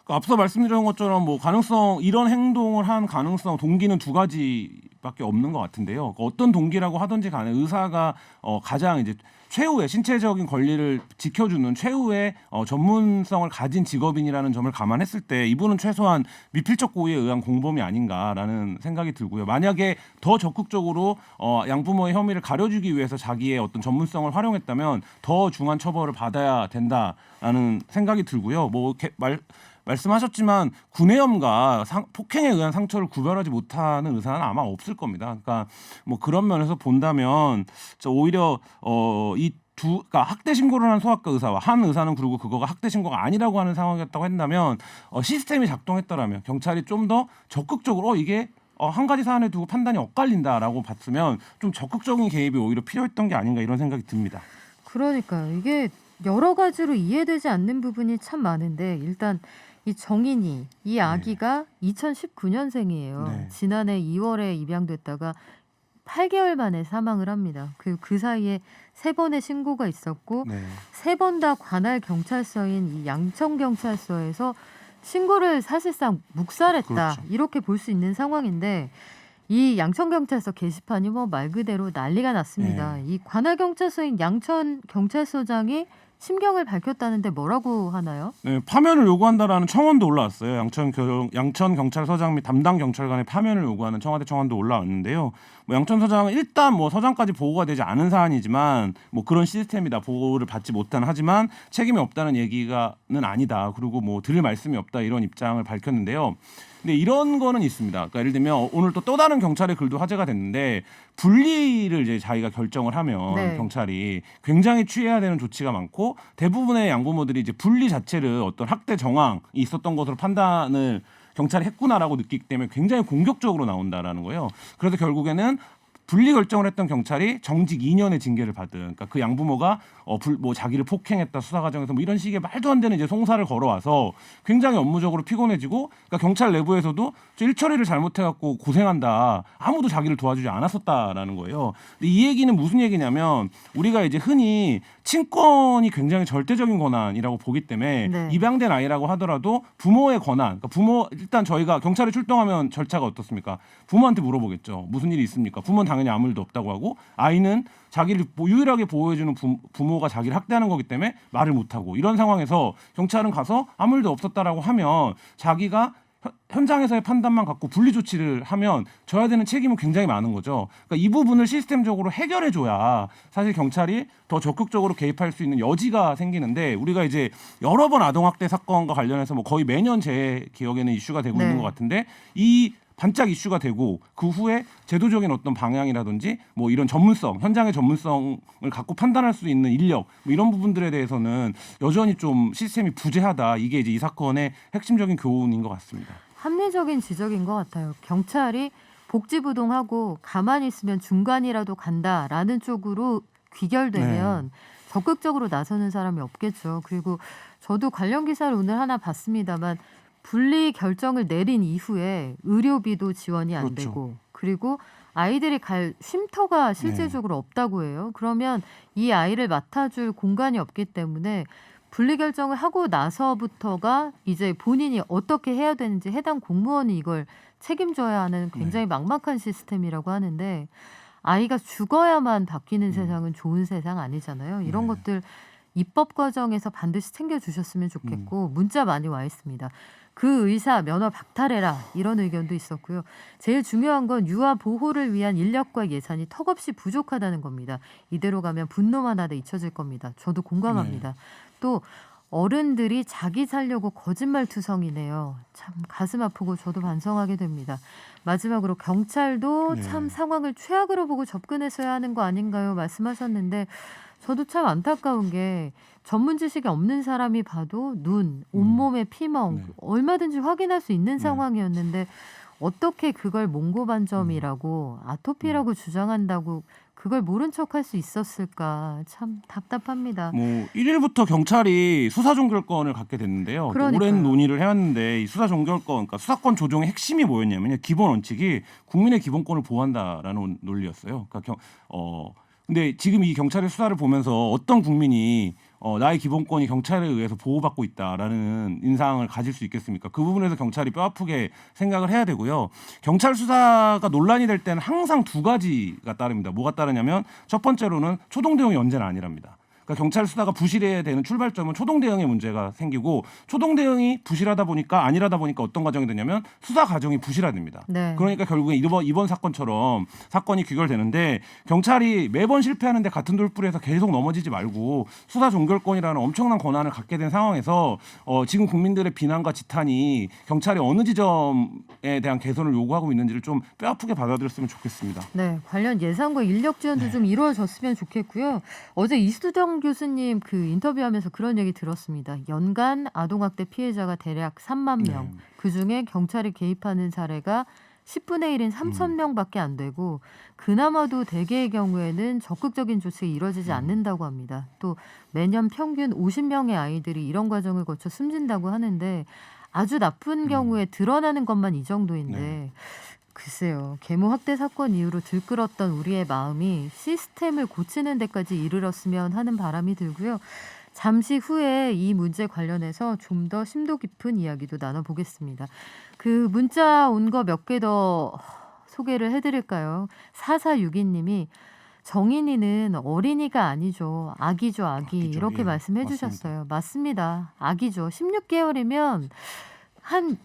앞서 말씀드린 것처럼 뭐 가능성, 이런 행동을 한 가능성, 동기는 두 가지밖에 없는 것 같은데요. 어떤 동기라고 하든지 간에 의사가 가장 이제 최후의 신체적인 권리를 지켜주는 최후의 전문성을 가진 직업인이라는 점을 감안했을 때 이분은 최소한 미필적 고의에 의한 공범이 아닌가라는 생각이 들고요. 만약에 더 적극적으로 양부모의 혐의를 가려주기 위해서 자기의 어떤 전문성을 활용했다면 더 중한 처벌을 받아야 된다라는 생각이 들고요. 말씀하셨지만 구내염과 폭행에 의한 상처를 구별하지 못하는 의사는 아마 없을 겁니다. 그러니까 뭐 그런 면에서 본다면 오히려 그러니까 학대 신고를 한 소아과 의사와 한 의사는 그리고 그거가 학대 신고가 아니라고 하는 상황이었다고 한다면 시스템이 작동했더라면 경찰이 좀 더 적극적으로 이게 한 가지 사안에 두고 판단이 엇갈린다라고 봤으면 좀 적극적인 개입이 오히려 필요했던 게 아닌가, 이런 생각이 듭니다. 그러니까 이게 여러 가지로 이해되지 않는 부분이 참 많은데, 일단 이 정인이, 이 아기가 2019년생이에요. 네. 지난해 2월에 입양됐다가 8개월 만에 사망을 합니다. 그 사이에 3번의 신고가 있었고 네. 3번 다 관할 경찰서인 이 양천경찰서에서 신고를 사실상 묵살했다. 그렇죠. 이렇게 볼 수 있는 상황인데, 이 양천경찰서 게시판이 뭐 말 그대로 난리가 났습니다. 네. 이 관할 경찰서인 양천경찰서장이 심경을 밝혔다는데 뭐라고 하나요? 네, 파면을 요구한다라는 청원도 올라왔어요. 양천 경찰서장 및 담당 경찰관의 파면을 요구하는 청와대 청원도 올라왔는데요. 뭐 양천서장은 일단 뭐 서장까지 보고가 되지 않은 사안이지만 뭐 그런 시스템이다, 보고를 받지 못한, 하지만 책임이 없다는 얘기가는 아니다, 그리고 뭐 드릴 말씀이 없다, 이런 입장을 밝혔는데요. 근데 이런 거는 있습니다. 그러니까 예를 들면 오늘 또 다른 경찰의 글도 화제가 됐는데, 분리를 이제 자기가 결정을 하면 네. 경찰이 굉장히 취해야 되는 조치가 많고, 대부분의 양부모들이 이제 분리 자체를 어떤 학대 정황이 있었던 것으로 판단을 경찰이 했구나라고 느끼기 때문에 굉장히 공격적으로 나온다라는 거예요. 그래서 결국에는 분리 결정을 했던 경찰이 정직 2년의 징계를 받은, 그러니까 그 양부모가 뭐 자기를 폭행했다, 수사 과정에서 뭐 이런 식의 말도 안 되는 이제 송사를 걸어와서 굉장히 업무적으로 피곤해지고, 그러니까 경찰 내부에서도 일처리를 잘못해갖고 고생한다, 아무도 자기를 도와주지 않았었다라는 거예요. 근데 이 얘기는 무슨 얘기냐면, 우리가 이제 흔히 친권이 굉장히 절대적인 권한이라고 보기 때문에 네. 입양된 아이라고 하더라도 부모의 권한, 그러니까 일단 저희가 경찰에 출동하면 절차가 어떻습니까? 부모한테 물어보겠죠. 무슨 일이 있습니까? 부모는 당연히 아무 일도 없다고 하고, 아이는 자기를 유일하게 보호해주는 부모가 자기를 학대하는 거기 때문에 말을 못하고, 이런 상황에서 경찰은 가서 아무 일도 없었다라고 하면 자기가 현장에서의 판단만 갖고 분리 조치를 하면 져야 되는 책임은 굉장히 많은 거죠. 그러니까 이 부분을 시스템적으로 해결해줘야 사실 경찰이 더 적극적으로 개입할 수 있는 여지가 생기는데 우리가 이제 여러 번 아동학대 사건과 관련해서 뭐 거의 매년 제 기억에는 이슈가 되고 네. 있는 것 같은데 이 반짝 이슈가 되고 그 후에 제도적인 어떤 방향이라든지 뭐 이런 전문성, 현장의 전문성을 갖고 판단할 수 있는 인력 뭐 이런 부분들에 대해서는 여전히 좀 시스템이 부재하다. 이게 이제 이 사건의 핵심적인 교훈인 것 같습니다. 합리적인 지적인 것 같아요. 경찰이 복지부동하고 가만히 있으면 중간이라도 간다라는 쪽으로 귀결되면 적극적으로 나서는 사람이 없겠죠. 그리고 저도 관련 기사를 오늘 하나 봤습니다만 분리 결정을 내린 이후에 의료비도 지원이 안 그렇죠. 되고 그리고 아이들이 갈 쉼터가 실제적으로 없다고 해요. 그러면 이 아이를 맡아줄 공간이 없기 때문에 분리 결정을 하고 나서부터가 이제 본인이 어떻게 해야 되는지 해당 공무원이 이걸 책임져야 하는 굉장히 막막한 시스템이라고 하는데 아이가 죽어야만 바뀌는 세상은 좋은 세상 아니잖아요. 이런 것들 입법 과정에서 반드시 챙겨주셨으면 좋겠고 문자 많이 와 있습니다. 그 의사 면허 박탈해라 이런 의견도 있었고요. 제일 중요한 건 유아 보호를 위한 인력과 예산이 턱없이 부족하다는 겁니다. 이대로 가면 분노만 하다 잊혀질 겁니다. 저도 공감합니다. 또 어른들이 자기 살려고 거짓말투성이네요. 참 가슴 아프고 저도 반성하게 됩니다. 마지막으로 경찰도 참 상황을 최악으로 보고 접근했어야 하는 거 아닌가요? 말씀하셨는데 저도 참 안타까운 게 전문 지식이 없는 사람이 봐도 눈, 온몸의 피멍 얼마든지 확인할 수 있는 상황이었는데 어떻게 그걸 몽고반점이라고 아토피라고 주장한다고 그걸 모른 척할 수 있었을까 참 답답합니다. 뭐 1일부터 경찰이 수사 종결권을 갖게 됐는데요. 그러니까요. 오랜 논의를 해왔는데 이 수사 종결권, 그러니까 수사권 조정의 핵심이 뭐였냐면요. 기본 원칙이 국민의 기본권을 보호한다라는 논리였어요. 그러니까 근데 지금 이 경찰의 수사를 보면서 어떤 국민이 나의 기본권이 경찰에 의해서 보호받고 있다라는 인상을 가질 수 있겠습니까? 그 부분에서 경찰이 뼈아프게 생각을 해야 되고요. 경찰 수사가 논란이 될 때는 항상 두 가지가 따릅니다. 뭐가 따르냐면 첫 번째로는 초동 대응이 언제나 아니랍니다. 그러니까 경찰 수사가 부실해야 되는 출발점은 초동 대응의 문제가 생기고 초동 대응이 부실하다 보니까 아니라다 보니까 어떤 과정이 되냐면 수사 과정이 부실화됩니다. 네. 그러니까 결국에 이번 사건처럼 사건이 귀결되는데 경찰이 매번 실패하는데 같은 돌부리에서 계속 넘어지지 말고 수사 종결권이라는 엄청난 권한을 갖게 된 상황에서 지금 국민들의 비난과 지탄이 경찰이 어느 지점에 대한 개선을 요구하고 있는지를 좀 뼈아프게 받아들였으면 좋겠습니다. 네, 관련 예산과 인력 지원도 좀 이루어졌으면 좋겠고요. 어제 이수정 교수님 그 인터뷰하면서 그런 얘기 들었습니다. 연간 아동학대 피해자가 대략 3만 명. 그중에 경찰이 개입하는 사례가 10분의 1인 3천 명밖에 안 되고 그나마도 대개의 경우에는 적극적인 조치가 이루어지지 않는다고 합니다. 또 매년 평균 50명의 아이들이 이런 과정을 거쳐 숨진다고 하는데 아주 나쁜 경우에 드러나는 것만 이 정도인데 글쎄요. 계모 학대 사건 이후로 들끓었던 우리의 마음이 시스템을 고치는 데까지 이르렀으면 하는 바람이 들고요. 잠시 후에 이 문제 관련해서 좀 더 심도 깊은 이야기도 나눠보겠습니다. 그 문자 온 거 몇 개 더 소개를 해드릴까요? 4462님이 정인이는 어린이가 아니죠. 아기죠, 아기. 아기죠. 이렇게 예, 말씀해 주셨어요. 맞습니다. 아기죠. 16개월이면 한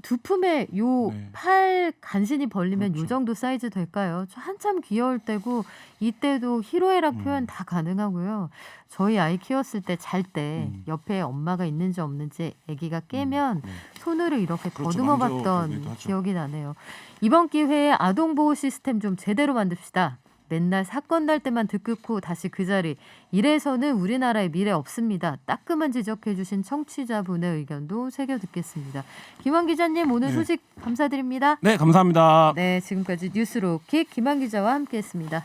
두 품에 요 팔 간신히 벌리면 요 정도 사이즈 될까요? 한참 귀여울 때고 이때도 희로애락 표현 다 가능하고요. 저희 아이 키웠을 때 잘 때 옆에 엄마가 있는지 없는지 아기가 깨면 손으로 이렇게 그렇죠. 더듬어 봤던 만져보기도 하죠. 기억이 나네요. 이번 기회에 아동보호 시스템 좀 제대로 만듭시다. 맨날 사건 날 때만 듣고 다시 그 자리. 이래서는 우리나라의 미래 없습니다. 따끔한 지적해 주신 청취자분의 의견도 새겨 듣겠습니다. 김환 기자님 오늘 소식 감사드립니다. 네, 감사합니다. 네, 지금까지 뉴스로킥 김환 기자와 함께했습니다.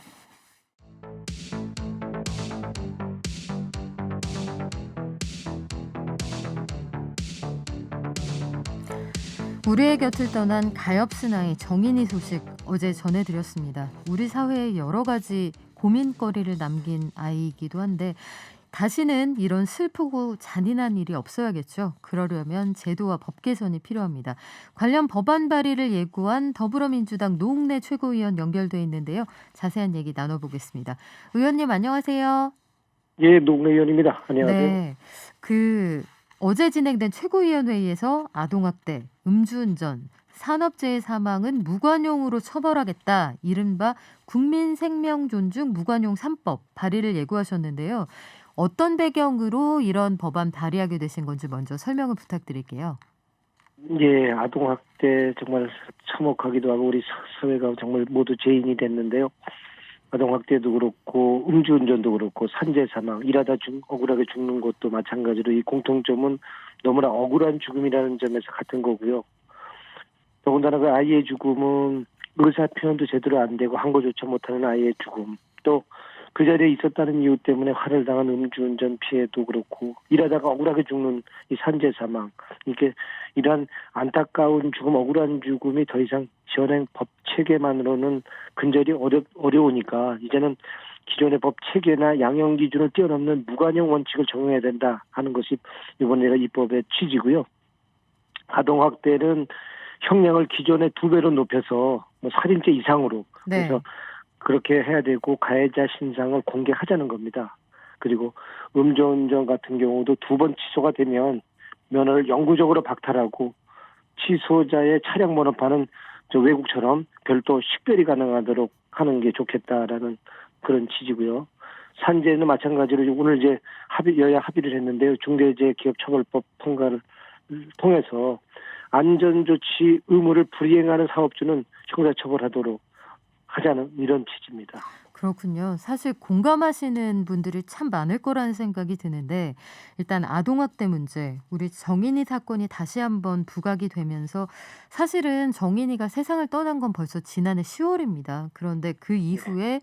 우리의 곁을 떠난 가엾은아이 정인이 소식 어제 전해드렸습니다. 우리 사회에 여러 가지 고민거리를 남긴 아이이기도 한데 다시는 이런 슬프고 잔인한 일이 없어야겠죠. 그러려면 제도와 법 개선이 필요합니다. 관련 법안 발의를 예고한 더불어민주당 노웅래 최고위원 연결돼 있는데요. 자세한 얘기 나눠보겠습니다. 의원님 안녕하세요. 예, 노웅래 의원입니다. 안녕하세요. 네, 그 어제 진행된 최고위원회의에서 아동학대, 음주운전, 산업재해 사망은 무관용으로 처벌하겠다. 이른바 국민생명존중 무관용 3법 발의를 예고하셨는데요. 어떤 배경으로 이런 법안 발의하게 되신 건지 먼저 설명을 부탁드릴게요. 예, 아동학대 정말 참혹하기도 하고 우리 사회가 정말 모두 죄인이 됐는데요. 아동학대도 그렇고 음주운전도 그렇고 산재사망, 일하다 억울하게 죽는 것도 마찬가지로 이 공통점은 너무나 억울한 죽음이라는 점에서 같은 거고요. 더군다나 그 아이의 죽음은 의사 표현도 제대로 안 되고 한 거조차 못하는 아이의 죽음, 또 그 자리에 있었다는 이유 때문에 화를 당한 음주운전 피해도 그렇고 일하다가 억울하게 죽는 이 산재사망, 이게 이러한 안타까운 죽음, 억울한 죽음이 더 이상 현행 법 체계만으로는 근절이 어려우니까 이제는 기존의 법 체계나 양형 기준을 뛰어넘는 무관용 원칙을 적용해야 된다 하는 것이 이번에 입법의 취지고요. 아동학대는 형량을 기존의 2배로 높여서 뭐 살인죄 이상으로 네. 그래서 그렇게 해야 되고 가해자 신상을 공개하자는 겁니다. 그리고 음주운전 같은 경우도 2번 취소가 되면 면허를 영구적으로 박탈하고 취소자의 차량 번호판은 외국처럼 별도 식별이 가능하도록 하는 게 좋겠다라는 그런 취지고요. 산재는 마찬가지로 오늘 이제 여야 합의를 했는데요. 중대재해기업처벌법 통과를 통해서 안전조치 의무를 불이행하는 사업주는 형사처벌하도록 하자는 이런 취지입니다. 그렇군요. 사실 공감하시는 분들이 참 많을 거라는 생각이 드는데 일단 아동학대 문제, 우리 정인이 사건이 다시 한번 부각이 되면서 사실은 정인이가 세상을 떠난 건 벌써 지난해 10월입니다. 그런데 그 이후에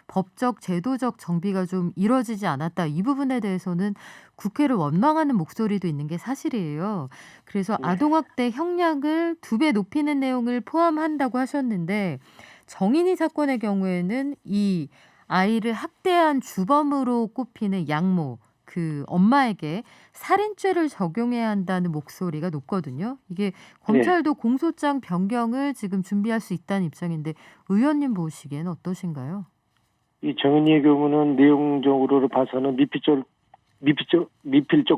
법적, 제도적 정비가 좀 이뤄지지 않았다. 이 부분에 대해서는 국회를 원망하는 목소리도 있는 게 사실이에요. 그래서 네. 아동학대 형량을 2배 높이는 내용을 포함한다고 하셨는데 정인이 사건의 경우에는 이 아이를 학대한 주범으로 꼽히는 양모, 그 엄마에게 살인죄를 적용해야 한다는 목소리가 높거든요. 이게 검찰도 공소장 변경을 지금 준비할 수 있다는 입장인데 의원님 보시기엔 어떠신가요? 이 정인이의 경우는 내용적으로 봐서는 미필적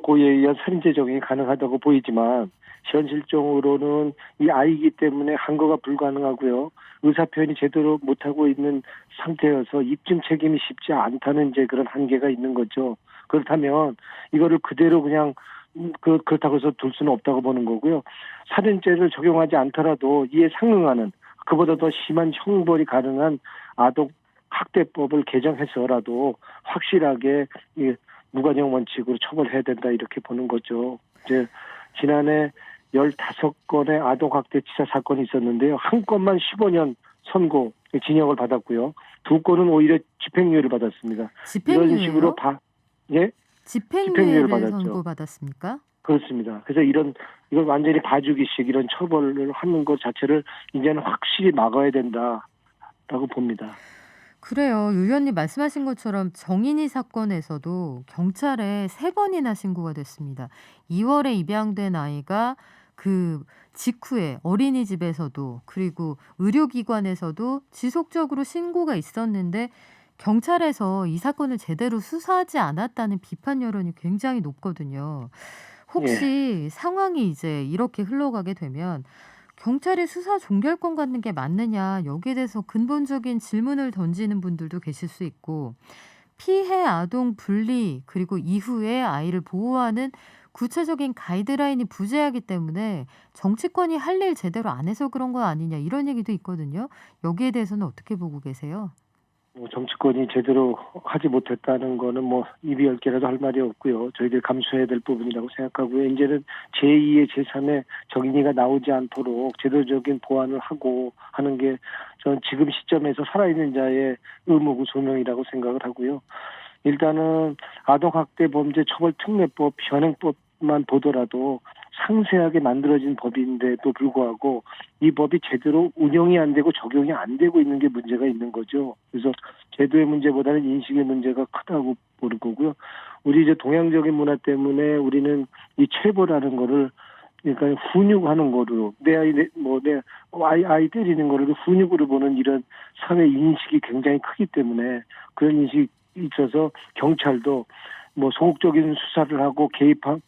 고의에 의한 살인죄 적용이 가능하다고 보이지만 현실적으로는 이 아이이기 때문에 한거가 불가능하고요. 의사표현이 제대로 못하고 있는 상태여서 입증 책임이 쉽지 않다는 이제 그런 한계가 있는 거죠. 그렇다면 이거를 그대로 그냥 그렇다고 해서 둘 수는 없다고 보는 거고요. 살인죄를 적용하지 않더라도 이에 상응하는 그보다 더 심한 형벌이 가능한 아동 학대법을 개정해서라도 확실하게 이 무관용 원칙으로 처벌해야 된다 이렇게 보는 거죠. 이제 지난해 15건의 아동학대치사 사건이 있었는데요. 한 건만 15년 선고 징역을 받았고요. 2건은 오히려 집행유예를 받았습니다. 이런 식으로 집행유예를 집행유예를 받았죠. 선고받았습니까? 그렇습니다. 그래서 이건 완전히 봐주기식 이런 처벌을 하는 것 자체를 이제는 확실히 막아야 된다라고 봅니다. 그래요. 유 의원님 말씀하신 것처럼 정인이 사건에서도 경찰에 3번이나 신고가 됐습니다. 2월에 입양된 아이가 그 직후에 어린이집에서도 그리고 의료기관에서도 지속적으로 신고가 있었는데 경찰에서 이 사건을 제대로 수사하지 않았다는 비판 여론이 굉장히 높거든요. 혹시 상황이 이제 이렇게 흘러가게 되면 경찰이 수사 종결권 갖는 게 맞느냐 여기에 대해서 근본적인 질문을 던지는 분들도 계실 수 있고 피해 아동 분리 그리고 이후에 아이를 보호하는 구체적인 가이드라인이 부재하기 때문에 정치권이 할 일 제대로 안 해서 그런 거 아니냐 이런 얘기도 있거든요. 여기에 대해서는 어떻게 보고 계세요? 정치권이 제대로 하지 못했다는 거는 입이 10개라도 할 말이 없고요. 저희들 감수해야 될 부분이라고 생각하고요. 이제는 제2의 제3의 정인이가 나오지 않도록 제도적인 보완을 하고 하는 게 저는 지금 시점에서 살아있는 자의 의무고 소명이라고 생각을 하고요. 일단은 아동학대 범죄 처벌특례법 현행법만 보더라도 상세하게 만들어진 법인데도 불구하고 이 법이 제대로 운영이 안 되고 적용이 안 되고 있는 게 문제가 있는 거죠. 그래서 제도의 문제보다는 인식의 문제가 크다고 보는 거고요. 우리 이제 동양적인 문화 때문에 우리는 이 체벌하는 거를 그러니까 훈육하는 거로 내 아이 때리는 거를 훈육으로 보는 이런 사회 인식이 굉장히 크기 때문에 그런 인식이 있어서 경찰도 뭐 소극적인 수사를 하고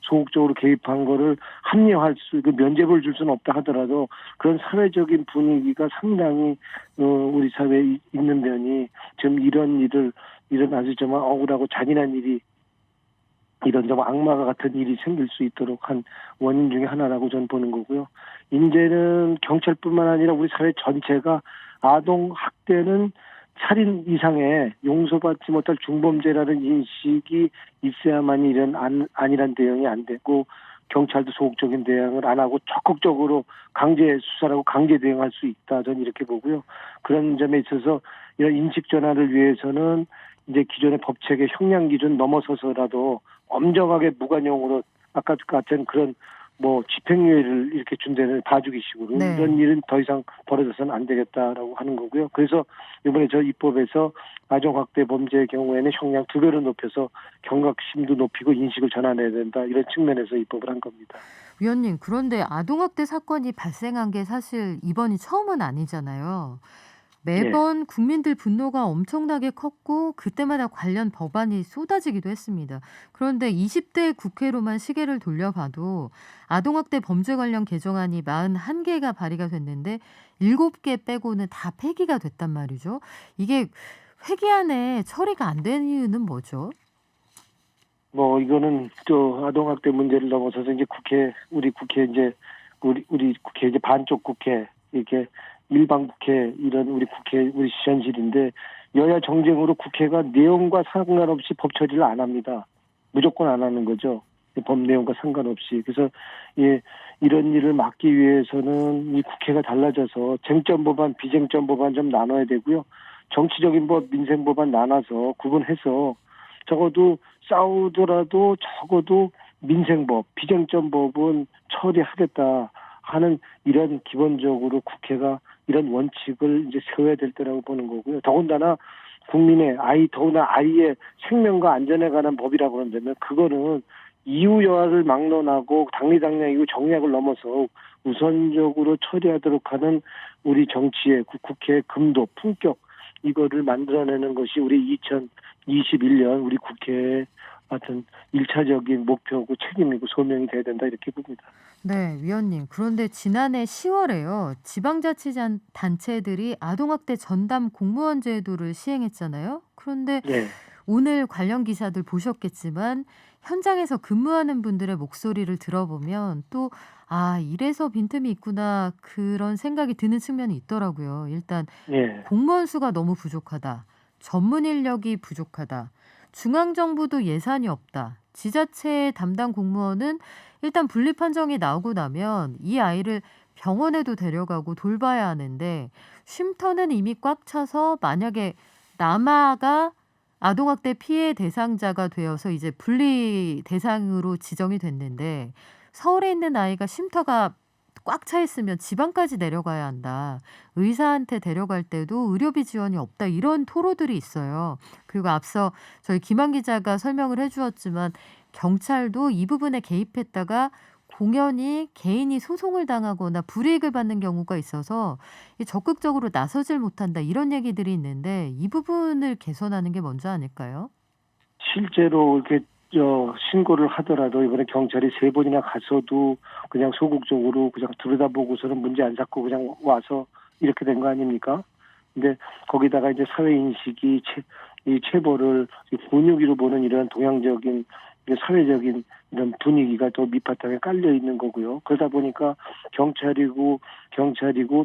소극적으로 개입한 거를 합리화할 그 면죄부를 줄 수는 없다 하더라도 그런 사회적인 분위기가 상당히 우리 사회에 있는 면이 지금 이런 아주 정말 억울하고 잔인한 일이 이런 좀 악마가 같은 일이 생길 수 있도록 한 원인 중에 하나라고 저는 보는 거고요. 이제는 경찰뿐만 아니라 우리 사회 전체가 아동 학대는 살인 이상의 용서받지 못할 중범죄라는 인식이 있어야만이 이런 안일한 대응이 안 되고 경찰도 소극적인 대응을 안 하고 적극적으로 강제 수사하고 강제 대응할 수 있다. 저는 이렇게 보고요. 그런 점에 있어서 이런 인식 전환을 위해서는 이제 기존의 법책의 형량 기준 넘어서서라도 엄정하게 무관용으로 아까 같은 그런 뭐 집행유예를 이렇게 준다는 봐주기식으로 네. 이런 일은 더 이상 벌어져서는 안 되겠다라고 하는 거고요. 그래서 이번에 저 입법에서 아동학대 범죄의 경우에는 형량 2배로 높여서 경각심도 높이고 인식을 전환해야 된다. 이런 측면에서 입법을 한 겁니다. 위원님, 그런데 아동학대 사건이 발생한 게 사실 이번이 처음은 아니잖아요. 매번 국민들 분노가 엄청나게 컸고 그때마다 관련 법안이 쏟아지기도 했습니다. 그런데 20대 국회로만 시계를 돌려봐도 아동학대 범죄 관련 개정안이 41개가 발의가 됐는데 7개 빼고는 다 폐기가 됐단 말이죠. 이게 회기안에 처리가 안 된 이유는 뭐죠? 뭐 이거는 또 아동학대 문제를 넘어서서 이제 우리 국회 이제 반쪽 국회 이렇게 일방 국회 이런 우리 현실인데 여야 정쟁으로 국회가 내용과 상관없이 법 처리를 안 합니다. 무조건 안 하는 거죠. 법 내용과 상관없이. 그래서 이런 일을 막기 위해서는 이 국회가 달라져서 쟁점 법안, 비쟁점 법안 좀 나눠야 되고요. 정치적인 법, 민생 법안 나눠서 구분해서 적어도 싸우더라도 적어도 민생법, 비쟁점 법은 처리하겠다 하는 이런 기본적으로 국회가 이런 원칙을 이제 세워야 될 때라고 보는 거고요. 더군다나 더구나 아이의 생명과 안전에 관한 법이라고 그런다면 그거는 이유여하를 막론하고 당리당량이고 정략을 넘어서 우선적으로 처리하도록 하는 우리 정치의 국회의 금도, 품격 이거를 만들어내는 것이 우리 2021년 우리 국회의 어떤 1차적인 목표고 책임이고 소명이 돼야 된다 이렇게 봅니다. 네, 위원님. 그런데 지난해 10월에요. 지방자치단체들이 아동학대 전담 공무원 제도를 시행했잖아요. 그런데 네. 오늘 관련 기사들 보셨겠지만 현장에서 근무하는 분들의 목소리를 들어보면 또 이래서 빈틈이 있구나 그런 생각이 드는 측면이 있더라고요. 일단 예. 공무원 수가 너무 부족하다. 전문 인력이 부족하다. 중앙정부도 예산이 없다. 지자체 담당 공무원은 일단 분리 판정이 나오고 나면 이 아이를 병원에도 데려가고 돌봐야 하는데 쉼터는 이미 꽉 차서 만약에 남아가 아동학대 피해 대상자가 되어서 이제 분리 대상으로 지정이 됐는데 서울에 있는 아이가 쉼터가 꽉 차 있으면 지방까지 내려가야 한다. 의사한테 데려갈 때도 의료비 지원이 없다. 이런 토로들이 있어요. 그리고 앞서 저희 김한 기자가 설명을 해주었지만 경찰도 이 부분에 개입했다가 공연히 개인이 소송을 당하거나 불이익을 받는 경우가 있어서 적극적으로 나서질 못한다. 이런 얘기들이 있는데 이 부분을 개선하는 게 먼저 아닐까요? 실제로 이렇게 신고를 하더라도 이번에 경찰이 3번이나 가서도 그냥 소극적으로 그냥 들여다보고서는 문제 안 잡고 그냥 와서 이렇게 된 거 아닙니까? 근데 거기다가 이제 사회 인식이 이 체벌을 분위기로 보는 이런 동양적인 사회적인 이런 분위기가 또 밑바탕에 깔려 있는 거고요. 그러다 보니까 경찰이고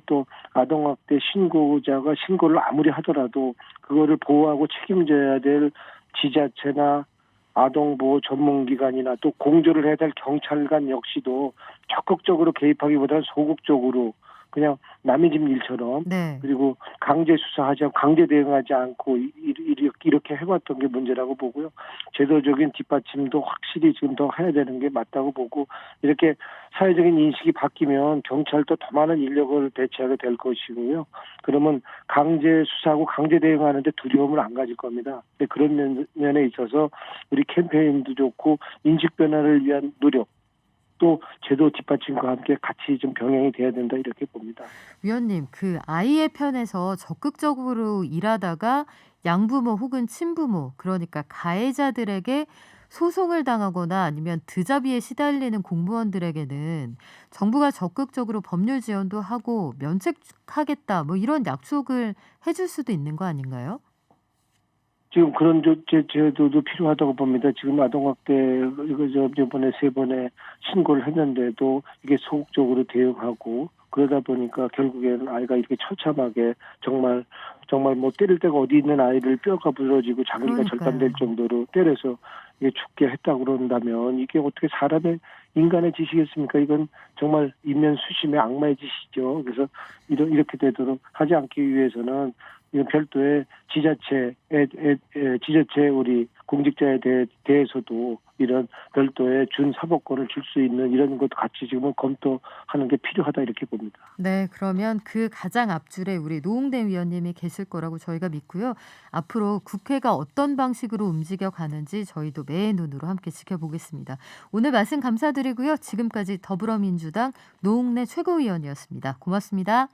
또 아동학대 신고자가 신고를 아무리 하더라도 그거를 보호하고 책임져야 될 지자체나 아동보호 전문기관이나 또 공조를 해야 될 경찰관 역시도 적극적으로 개입하기보다는 소극적으로 그냥 남의 집 일처럼 네. 그리고 강제 수사하지 않고 강제 대응하지 않고 이렇게 해왔던 게 문제라고 보고요. 제도적인 뒷받침도 확실히 지금 더 해야 되는 게 맞다고 보고 이렇게 사회적인 인식이 바뀌면 경찰도 더 많은 인력을 배치하게 될 것이고요. 그러면 강제 수사하고 강제 대응하는데 두려움을 안 가질 겁니다. 근데 그런 면에 있어서 우리 캠페인도 좋고 인식 변화를 위한 노력 또 제도 뒷받침과 함께 같이 좀 병행이 돼야 된다 이렇게 봅니다. 위원님, 그 아이의 편에서 적극적으로 일하다가 양부모 혹은 친부모, 그러니까 가해자들에게 소송을 당하거나 아니면 드자비에 시달리는 공무원들에게는 정부가 적극적으로 법률 지원도 하고 면책하겠다 뭐 이런 약속을 해줄 수도 있는 거 아닌가요? 지금 그런 제도도 필요하다고 봅니다. 지금 아동학대 이번에 3번의 신고를 했는데도 이게 소극적으로 대응하고 그러다 보니까 결국에는 아이가 이렇게 처참하게 정말 뭐 때릴 데가 어디 있는 아이를 뼈가 부러지고 장기가 그러니까요. 절단될 정도로 때려서 이게 죽게 했다고 그런다면 이게 어떻게 사람의 인간의 짓이겠습니까? 이건 정말 인면수심의 악마의 짓이죠. 그래서 이렇게 되도록 하지 않기 위해서는 이런 별도의 지자체 우리 공직자에 대해서도 이런 별도의 준사법권을 줄 수 있는 이런 것도 같이 지금은 검토하는 게 필요하다 이렇게 봅니다. 네, 그러면 그 가장 앞줄에 우리 노웅래 위원님이 계실 거라고 저희가 믿고요. 앞으로 국회가 어떤 방식으로 움직여 가는지 저희도 매의 눈으로 함께 지켜보겠습니다. 오늘 말씀 감사드리고요. 지금까지 더불어민주당 노웅래 최고위원이었습니다. 고맙습니다.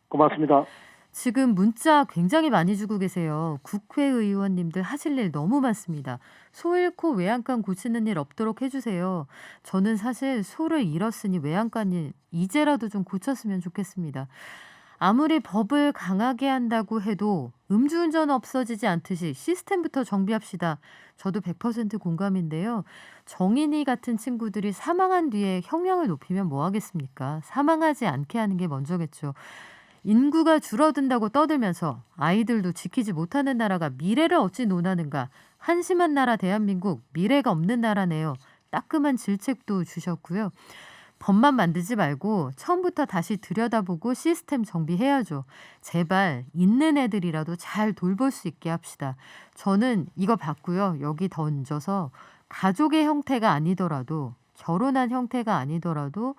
고맙습니다. 지금 문자 굉장히 많이 주고 계세요. 국회의원님들 하실 일 너무 많습니다. 소 잃고 외양간 고치는 일 없도록 해주세요. 저는 사실 소를 잃었으니 외양간이 이제라도 좀 고쳤으면 좋겠습니다. 아무리 법을 강하게 한다고 해도 음주운전 없어지지 않듯이 시스템부터 정비합시다. 저도 100% 공감인데요. 정인이 같은 친구들이 사망한 뒤에 형량을 높이면 뭐 하겠습니까? 사망하지 않게 하는 게 먼저겠죠. 인구가 줄어든다고 떠들면서 아이들도 지키지 못하는 나라가 미래를 어찌 논하는가. 한심한 나라 대한민국 미래가 없는 나라네요. 따끔한 질책도 주셨고요. 법만 만들지 말고 처음부터 다시 들여다보고 시스템 정비해야죠. 제발 있는 애들이라도 잘 돌볼 수 있게 합시다. 저는 이거 봤고요. 여기 더 얹어서 가족의 형태가 아니더라도 결혼한 형태가 아니더라도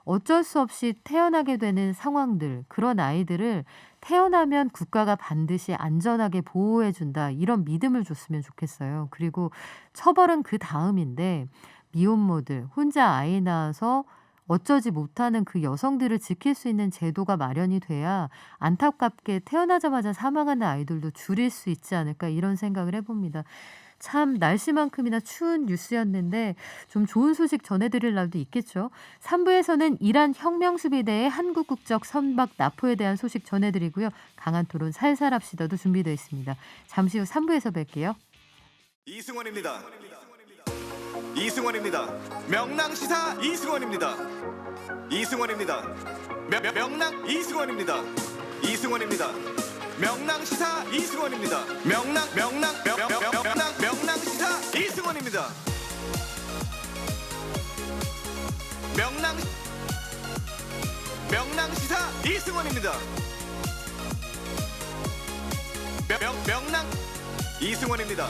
어쩔 수 없이 태어나게 되는 상황들, 그런 아이들을 태어나면 국가가 반드시 안전하게 보호해준다. 이런 믿음을 줬으면 좋겠어요. 그리고 처벌은 그 다음인데 미혼모들, 혼자 아이 낳아서 어쩌지 못하는 그 여성들을 지킬 수 있는 제도가 마련이 돼야 안타깝게 태어나자마자 사망하는 아이들도 줄일 수 있지 않을까 이런 생각을 해봅니다. 참 날씨만큼이나 추운 뉴스였는데 좀 좋은 소식 전해드릴 날도 있겠죠. 3부에서는 이란 혁명수비대의 한국 국적 선박 납포에 대한 소식 전해드리고요. 강한 토론 살살합시다도 준비되어 있습니다. 잠시 후 3부에서 뵐게요. 이승원입니다. 명랑시사 이승원입니다. 명랑 이승원입니다. 명랑시사 이승원입니다. 명랑시사 이승원입니다. 명랑시사 이승원입니다. 명랑 이승원입니다.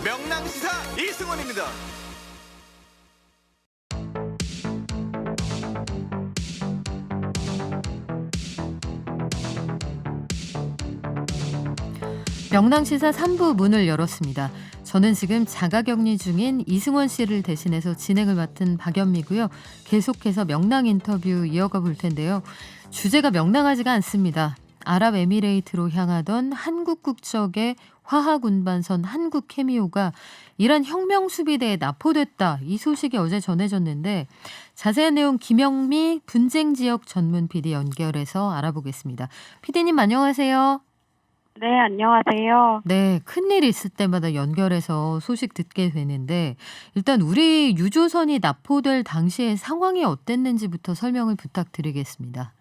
명랑시사 이승원입니다. 명랑시사 3부 문을 열었습니다. 저는 지금 자가격리 중인 이승원 씨를 대신해서 진행을 맡은 박연미고요. 계속해서 명랑 인터뷰 이어가 볼 텐데요. 주제가 명랑하지가 않습니다. 아랍에미레이트로 향하던 한국 국적의 화학 운반선 한국 케미오가 이란 혁명수비대에 납포됐다. 이 소식이 어제 전해졌는데 자세한 내용 김영미 분쟁지역 전문 PD 연결해서 알아보겠습니다. PD님 안녕하세요. 네, 안녕하세요. 네, 큰일 있을 때마다 연결해서 소식 듣게 되는데 일단 우리 유조선이 납포될 당시의 상황이 어땠는지부터 설명을 부탁드리겠습니다.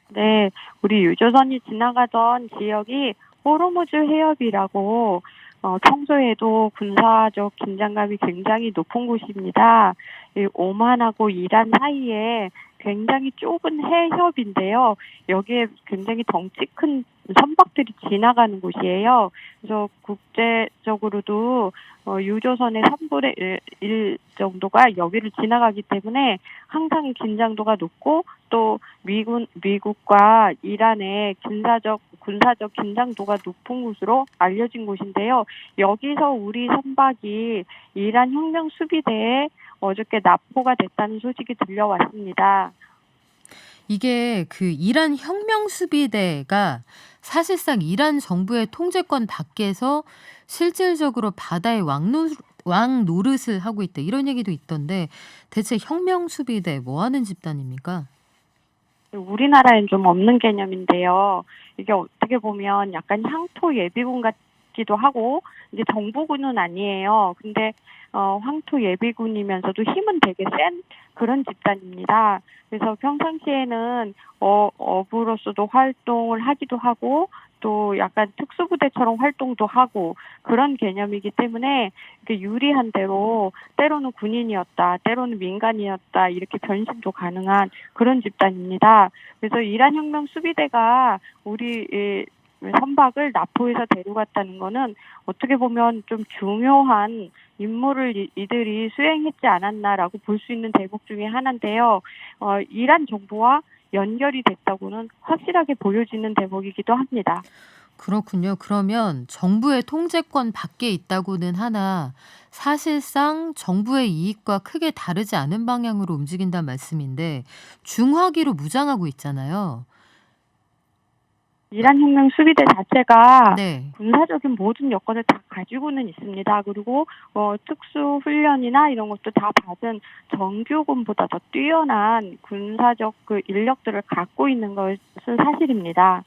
네, 우리 유조선이 지나가던 지역이 호르무즈 해협이라고 평소에도 군사적 긴장감이 굉장히 높은 곳입니다. 이 오만하고 이란 사이에 굉장히 좁은 해협인데요. 여기에 굉장히 덩치 큰 선박들이 지나가는 곳이에요. 그래서 국제적으로도 유조선의 3분의 1 정도가 여기를 지나가기 때문에 항상 긴장도가 높고 또 미국과 이란의 군사적 긴장도가 높은 곳으로 알려진 곳인데요. 여기서 우리 선박이 이란 혁명 수비대에 어저께 납포가 됐다는 소식이 들려왔습니다. 이게 그 이란 혁명수비대가 사실상 이란 정부의 통제권 밖에서 실질적으로 바다에 왕 노릇을 하고 있다 이런 얘기도 있던데 대체 혁명 수비대 뭐 하는 집단입니까? 우리나라엔 좀 없는 개념인데요. 이게 어떻게 보면 약간 향토 예비군 같기도 하고 이제 정부군은 아니에요. 근데 황토 예비군이면서도 힘은 되게 센 그런 집단입니다. 그래서 평상시에는 어부로서도 활동을 하기도 하고 또 약간 특수부대처럼 활동도 하고 그런 개념이기 때문에 이렇게 유리한 대로 때로는 군인이었다, 때로는 민간이었다 이렇게 변신도 가능한 그런 집단입니다. 그래서 이란 혁명 수비대가 우리 선박을 나포에서 데려갔다는 거는 어떻게 보면 좀 중요한 임무를 이들이 수행했지 않았나라고 볼 수 있는 대목 중에 하나인데요. 이란 정부와 연결이 됐다고는 확실하게 보여지는 대목이기도 합니다. 그렇군요. 그러면 정부의 통제권 밖에 있다고는 하나 사실상 정부의 이익과 크게 다르지 않은 방향으로 움직인다는 말씀인데 중화기로 무장하고 있잖아요. 이란 혁명 수비대 자체가 네. 군사적인 모든 여건을 다 가지고는 있습니다. 그리고 특수 훈련이나 이런 것도 다 받은 정규군보다 더 뛰어난 군사적 그 인력들을 갖고 있는 것은 사실입니다.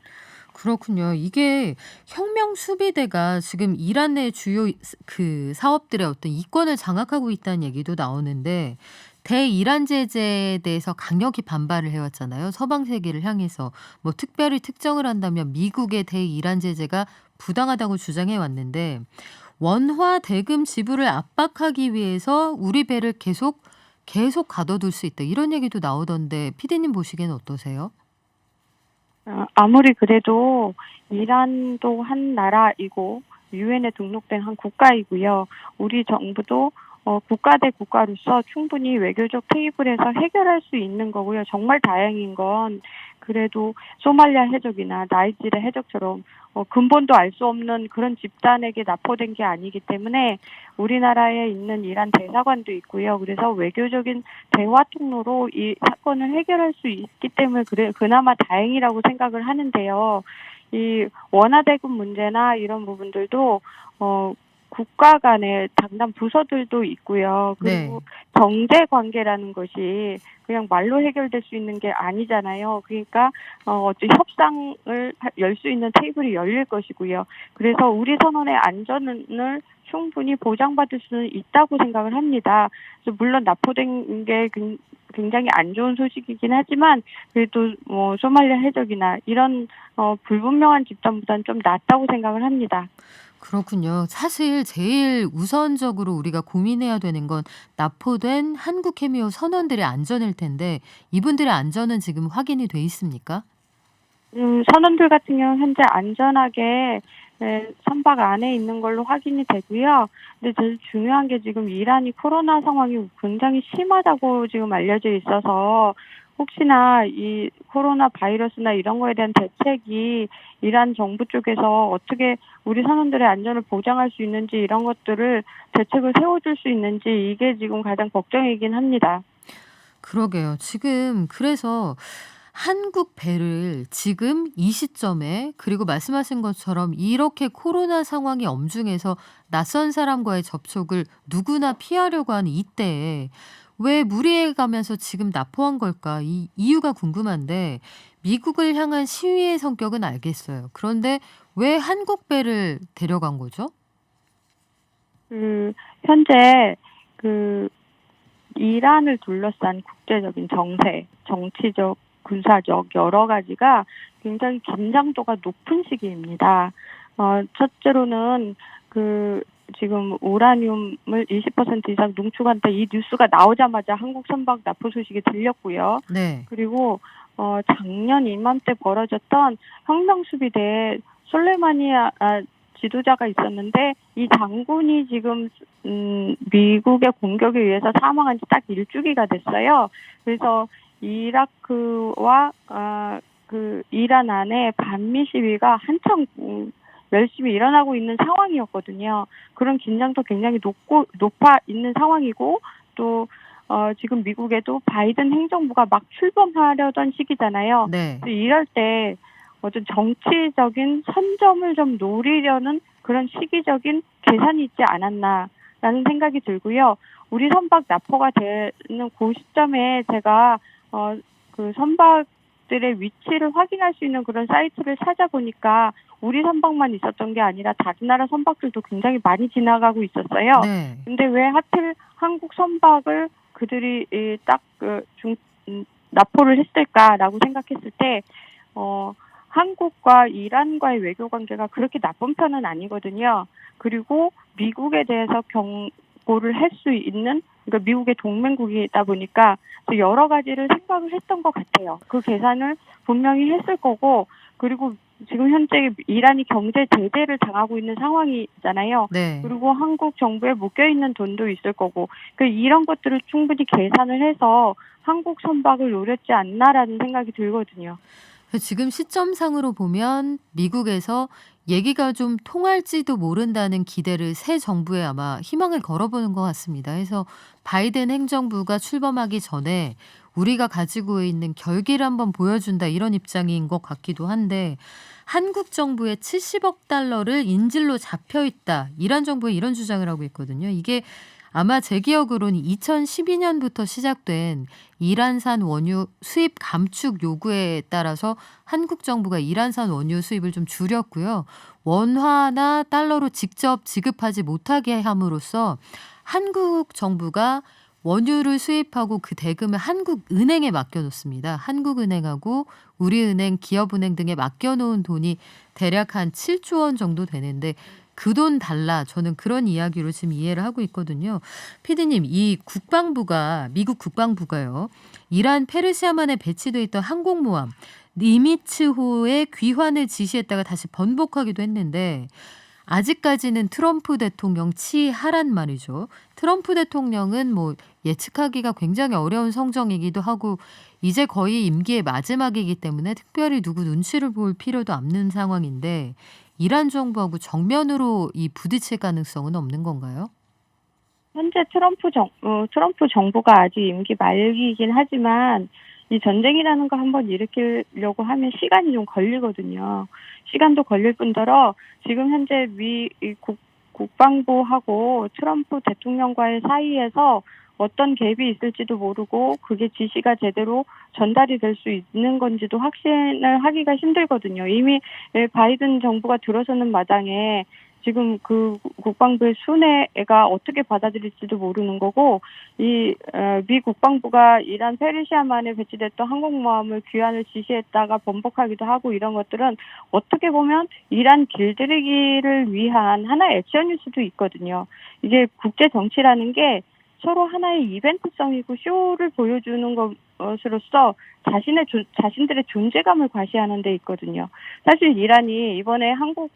그렇군요. 이게 혁명 수비대가 지금 이란 내 주요 그 사업들의 어떤 이권을 장악하고 있다는 얘기도 나오는데 대이란 제재에 대해서 강력히 반발을 해왔잖아요. 서방 세계를 향해서 뭐 특별히 특정을 한다면 미국의 대이란 제재가 부당하다고 주장해 왔는데 원화 대금 지불을 압박하기 위해서 우리 배를 계속 가둬둘 수 있다. 이런 얘기도 나오던데 피디님 보시기엔 어떠세요? 아무리 그래도 이란도 한 나라이고 유엔에 등록된 한 국가이고요. 우리 정부도 국가 대 국가로서 충분히 외교적 테이블에서 해결할 수 있는 거고요. 정말 다행인 건 그래도 소말리아 해적이나 나이지리아 해적처럼 근본도 알 수 없는 그런 집단에게 납포된 게 아니기 때문에 우리나라에 있는 이란 대사관도 있고요. 그래서 외교적인 대화 통로로 이 사건을 해결할 수 있기 때문에 그나마 다행이라고 생각을 하는데요. 이 원화 대금 문제나 이런 부분들도 국가 간의 장단 부서들도 있고요. 그리고 정제 관계라는 것이 그냥 말로 해결될 수 있는 게 아니잖아요. 그러니까 어떤 협상을 열 수 있는 테이블이 열릴 것이고요. 그래서 우리 선원의 안전을 충분히 보장받을 수는 있다고 생각을 합니다. 그래서 물론 납포된 게 굉장히 안 좋은 소식이긴 하지만 그래도 소말리아 해적이나 이런 불분명한 집단보다는 좀 낫다고 생각을 합니다. 그렇군요. 사실 제일 우선적으로 우리가 고민해야 되는 건 납포된 한국 해미호 선원들의 안전일 텐데 이분들의 안전은 지금 확인이 돼 있습니까? 선원들 같은 경우는 현재 안전하게 선박 안에 있는 걸로 확인이 되고요. 근데 제일 중요한 게 지금 이란이 코로나 상황이 굉장히 심하다고 지금 알려져 있어서 혹시나 이 코로나 바이러스나 이런 거에 대한 대책이 이란 정부 쪽에서 어떻게 우리 선원들의 안전을 보장할 수 있는지 이런 것들을 대책을 세워줄 수 있는지 이게 지금 가장 걱정이긴 합니다. 그러게요. 지금 그래서 한국 배를 지금 이 시점에 그리고 말씀하신 것처럼 이렇게 코로나 상황이 엄중해서 낯선 사람과의 접촉을 누구나 피하려고 하는 이때에 왜 무리해 가면서 지금 납포한 걸까? 이 이유가 궁금한데 미국을 향한 시위의 성격은 알겠어요. 그런데 왜 한국 배를 데려간 거죠? 현재 이란을 둘러싼 국제적인 정세, 정치적, 군사적 여러 가지가 굉장히 긴장도가 높은 시기입니다. 첫째로는 지금 우라늄을 20% 이상 농축한다 이 뉴스가 나오자마자 한국 선박 납포 소식이 들렸고요. 네. 그리고 작년 이맘때 벌어졌던 혁명 수비대에 솔레이마니 지도자가 있었는데 이 장군이 지금 미국의 공격에 의해서 사망한 지 딱 일주기가 됐어요. 그래서 이라크와 이란 안에 반미 시위가 한창 열심히 일어나고 있는 상황이었거든요. 그런 긴장도 굉장히 높아 있는 상황이고 또 지금 미국에도 바이든 행정부가 막 출범하려던 시기잖아요. 네. 이럴 때 어떤 정치적인 선점을 좀 노리려는 그런 시기적인 계산이 있지 않았나 않나라는 생각이 들고요. 우리 선박 납포가 되는 그 시점에 제가 그 선박들의 위치를 확인할 수 있는 그런 사이트를 찾아보니까 우리 선박만 있었던 게 아니라 다른 나라 선박들도 굉장히 많이 지나가고 있었어요. 네. 근데 왜 하필 한국 선박을 그들이 딱 납포를 했을까라고 생각했을 때 한국과 이란과의 외교 관계가 그렇게 나쁜 편은 아니거든요. 그리고 미국에 대해서 경고를 할 수 있는, 그러니까 미국의 동맹국이다 보니까 여러 가지를 생각을 했던 것 같아요. 그 계산을 분명히 했을 거고, 그리고 지금 현재 이란이 경제 제재를 당하고 있는 상황이잖아요. 네. 그리고 한국 정부에 묶여있는 돈도 있을 거고, 이런 것들을 충분히 계산을 해서 한국 선박을 노렸지 않나라는 생각이 들거든요. 지금 시점상으로 보면 미국에서 얘기가 좀 통할지도 모른다는 기대를 새 정부에 아마 희망을 걸어보는 것 같습니다. 그래서 바이든 행정부가 출범하기 전에 우리가 가지고 있는 결기를 한번 보여준다 이런 입장인 것 같기도 한데 한국 정부의 70억 달러를 인질로 잡혀 있다. 이란 정부에 이런 주장을 하고 있거든요. 이게 아마 제 기억으로는 2012년부터 시작된 이란산 원유 수입 감축 요구에 따라서 한국 정부가 이란산 원유 수입을 좀 줄였고요. 원화나 달러로 직접 지급하지 못하게 함으로써 한국 정부가 원유를 수입하고 그 대금을 한국은행에 맡겨놓습니다. 한국은행하고 우리은행, 기업은행 등에 맡겨놓은 돈이 대략 한 7조 원 정도 되는데 그 돈 달라. 저는 그런 이야기로 지금 이해를 하고 있거든요. 피디님, 이 국방부가 미국 국방부가요. 이란 페르시아만에 배치돼 있던 항공모함 니미츠호의 귀환을 지시했다가 다시 번복하기도 했는데 아직까지는 트럼프 대통령 치하란 말이죠. 트럼프 대통령은 뭐 예측하기가 굉장히 어려운 성정이기도 하고 이제 거의 임기의 마지막이기 때문에 특별히 누구 눈치를 볼 필요도 없는 상황인데 이란 정부하고 정면으로 이 부딪힐 가능성은 없는 건가요? 현재 트럼프 정부가 아직 임기 말기이긴 하지만 이 전쟁이라는 거 한번 일으키려고 하면 시간이 좀 걸리거든요. 시간도 걸릴 뿐더러 지금 현재 미 국방부하고 트럼프 대통령과의 사이에서 어떤 갭이 있을지도 모르고 그게 지시가 제대로 전달이 될 수 있는 건지도 확신을 하기가 힘들거든요. 이미 바이든 정부가 들어서는 마당에 지금 그 국방부의 순회가 어떻게 받아들일지도 모르는 거고 미 국방부가 이란 페르시아만에 배치됐던 항공모함을 귀환을 지시했다가 번복하기도 하고 이런 것들은 어떻게 보면 이란 길들이기를 위한 하나의 액션일 수도 있거든요. 이게 국제 정치라는 게 서로 하나의 이벤트성이고 쇼를 보여주는 것으로서 자신들의 존재감을 과시하는 데 있거든요. 사실 이란이 이번에 한국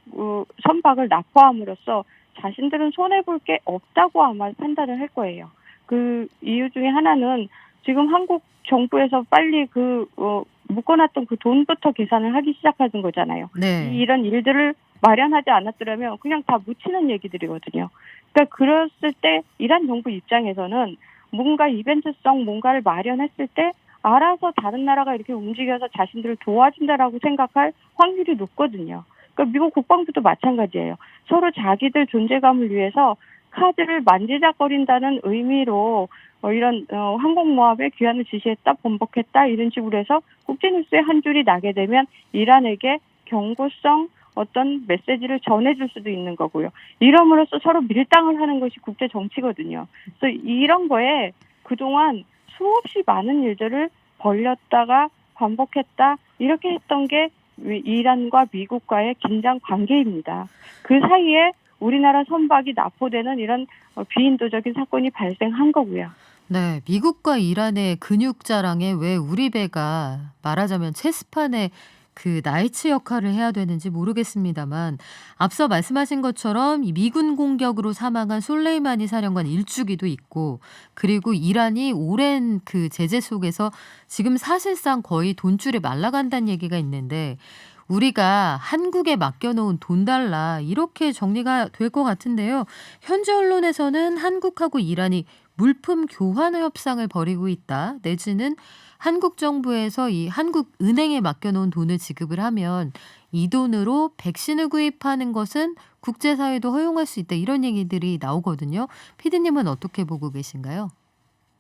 선박을 납포함으로써 자신들은 손해볼 게 없다고 아마 판단을 할 거예요. 그 이유 중에 하나는 지금 한국 정부에서 빨리 묶어놨던 그 돈부터 계산을 하기 시작하는 거잖아요. 네. 이런 일들을 마련하지 않았더라면 그냥 다 묻히는 얘기들이거든요. 그러니까 그랬을 때 이란 정부 입장에서는 뭔가 이벤트성 뭔가를 마련했을 때 알아서 다른 나라가 이렇게 움직여서 자신들을 도와준다라고 생각할 확률이 높거든요. 그러니까 미국 국방부도 마찬가지예요. 서로 자기들 존재감을 위해서 카드를 만지작거린다는 의미로 이런 항공모함의 귀환을 지시했다, 번복했다 이런 식으로 해서 국제뉴스에 한 줄이 나게 되면 이란에게 경고성 어떤 메시지를 전해줄 수도 있는 거고요. 이럼으로써 서로 밀당을 하는 것이 국제 정치거든요. 그래서 이런 거에 그동안 수없이 많은 일들을 벌렸다가 반복했다 이렇게 했던 게 이란과 미국과의 긴장 관계입니다. 그 사이에 우리나라 선박이 납포되는 이런 비인도적인 사건이 발생한 거고요. 네, 미국과 이란의 근육 자랑에 왜 우리 배가 말하자면 체스판에 그 나이츠 역할을 해야 되는지 모르겠습니다만 앞서 말씀하신 것처럼 이 미군 공격으로 사망한 솔레이마니 사령관 일주기도 있고 그리고 이란이 오랜 그 제재 속에서 지금 사실상 거의 돈줄이 말라간다는 얘기가 있는데 우리가 한국에 맡겨놓은 돈 달라 이렇게 정리가 될 것 같은데요. 현재 언론에서는 한국하고 이란이 물품 교환 협상을 벌이고 있다. 내지는 한국 정부에서 이 한국은행에 맡겨놓은 돈을 지급을 하면 이 돈으로 백신을 구입하는 것은 국제사회도 허용할 수 있다. 이런 얘기들이 나오거든요. 피디님은 어떻게 보고 계신가요?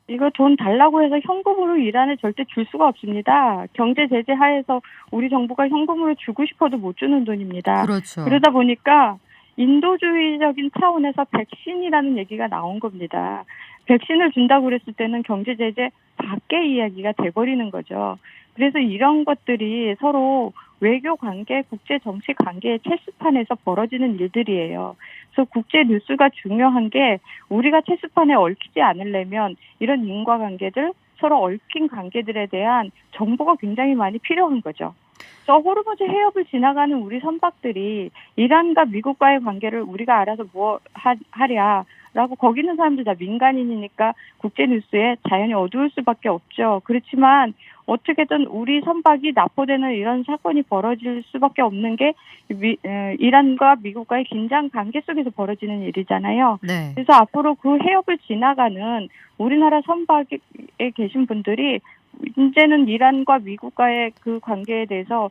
이거 돈 달라고 해서 현금으로 이란에 절대 줄 수가 없습니다. 경제 제재 하에서 우리 정부가 현금으로 주고 싶어도 못 주는 돈입니다. 그렇죠. 그러다 보니까 인도주의적인 차원에서 백신이라는 얘기가 나온 겁니다. 백신을 준다고 그랬을 때는 경제 제재 밖의 이야기가 돼버리는 거죠. 그래서 이런 것들이 서로 외교 관계, 국제 정치 관계의 체스판에서 벌어지는 일들이에요. 그래서 국제 뉴스가 중요한 게 우리가 체스판에 얽히지 않으려면 이런 인과관계들, 서로 얽힌 관계들에 대한 정보가 굉장히 많이 필요한 거죠. 저 호르무즈 해협을 지나가는 우리 선박들이 이란과 미국과의 관계를 우리가 알아서 뭐 하랴라고 거기 있는 사람들 다 민간인이니까 국제 뉴스에 자연히 어두울 수밖에 없죠. 그렇지만 어떻게든 우리 선박이 납포되는 이런 사건이 벌어질 수밖에 없는 게 이란과 미국과의 긴장 관계 속에서 벌어지는 일이잖아요. 네. 그래서 앞으로 그 해협을 지나가는 우리나라 선박에 계신 분들이 이제는 이란과 미국과의 그 관계에 대해서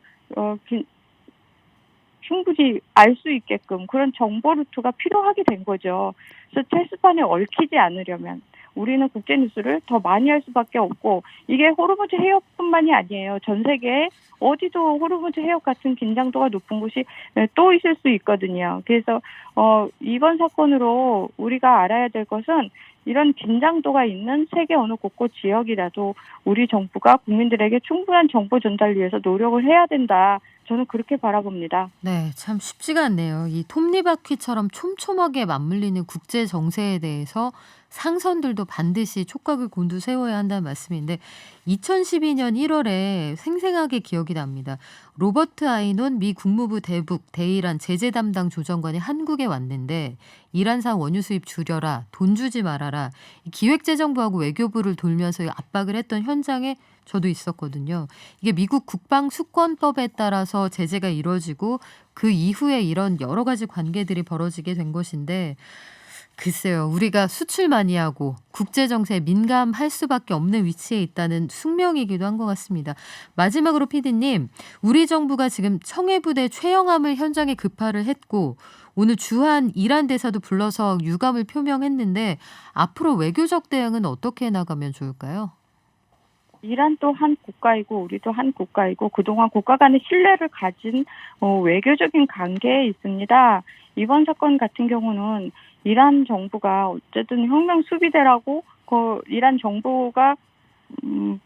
충분히 알 수 있게끔 그런 정보 루트가 필요하게 된 거죠. 그래서 체스판에 얽히지 않으려면 우리는 국제 뉴스를 더 많이 할 수밖에 없고 이게 호르무즈 해협뿐만이 아니에요. 전 세계에 어디도 호르무즈 해협 같은 긴장도가 높은 곳이 또 있을 수 있거든요. 그래서 이번 사건으로 우리가 알아야 될 것은 이런 긴장도가 있는 세계 어느 곳곳 지역이라도 우리 정부가 국민들에게 충분한 정보 전달을 위해서 노력을 해야 된다. 저는 그렇게 바라봅니다. 네, 참 쉽지가 않네요. 이 톱니바퀴처럼 촘촘하게 맞물리는 국제 정세에 대해서 상선들도 반드시 촉각을 곤두세워야 한다는 말씀인데 2012년 1월에 생생하게 기억이 납니다. 로버트 아이논 미 국무부 대북 대이란 제재 담당 조정관이 한국에 왔는데 이란산 원유 수입 줄여라, 돈 주지 말아라. 기획재정부하고 외교부를 돌면서 압박을 했던 현장에 저도 있었거든요. 이게 미국 국방수권법에 따라서 제재가 이루어지고 그 이후에 이런 여러 가지 관계들이 벌어지게 된 것인데 글쎄요. 우리가 수출 많이 하고 국제정세에 민감할 수밖에 없는 위치에 있다는 숙명이기도 한 것 같습니다. 마지막으로 피디님, 우리 정부가 지금 청해부대 최영함을 현장에 급파를 했고 오늘 주한 이란 대사도 불러서 유감을 표명했는데 앞으로 외교적 대응은 어떻게 나가면 좋을까요? 이란도 한 국가이고 우리도 한 국가이고 그동안 국가 간의 신뢰를 가진 외교적인 관계에 있습니다. 이번 사건 같은 경우는 이란 정부가 어쨌든 혁명 수비대라고 이란 정부가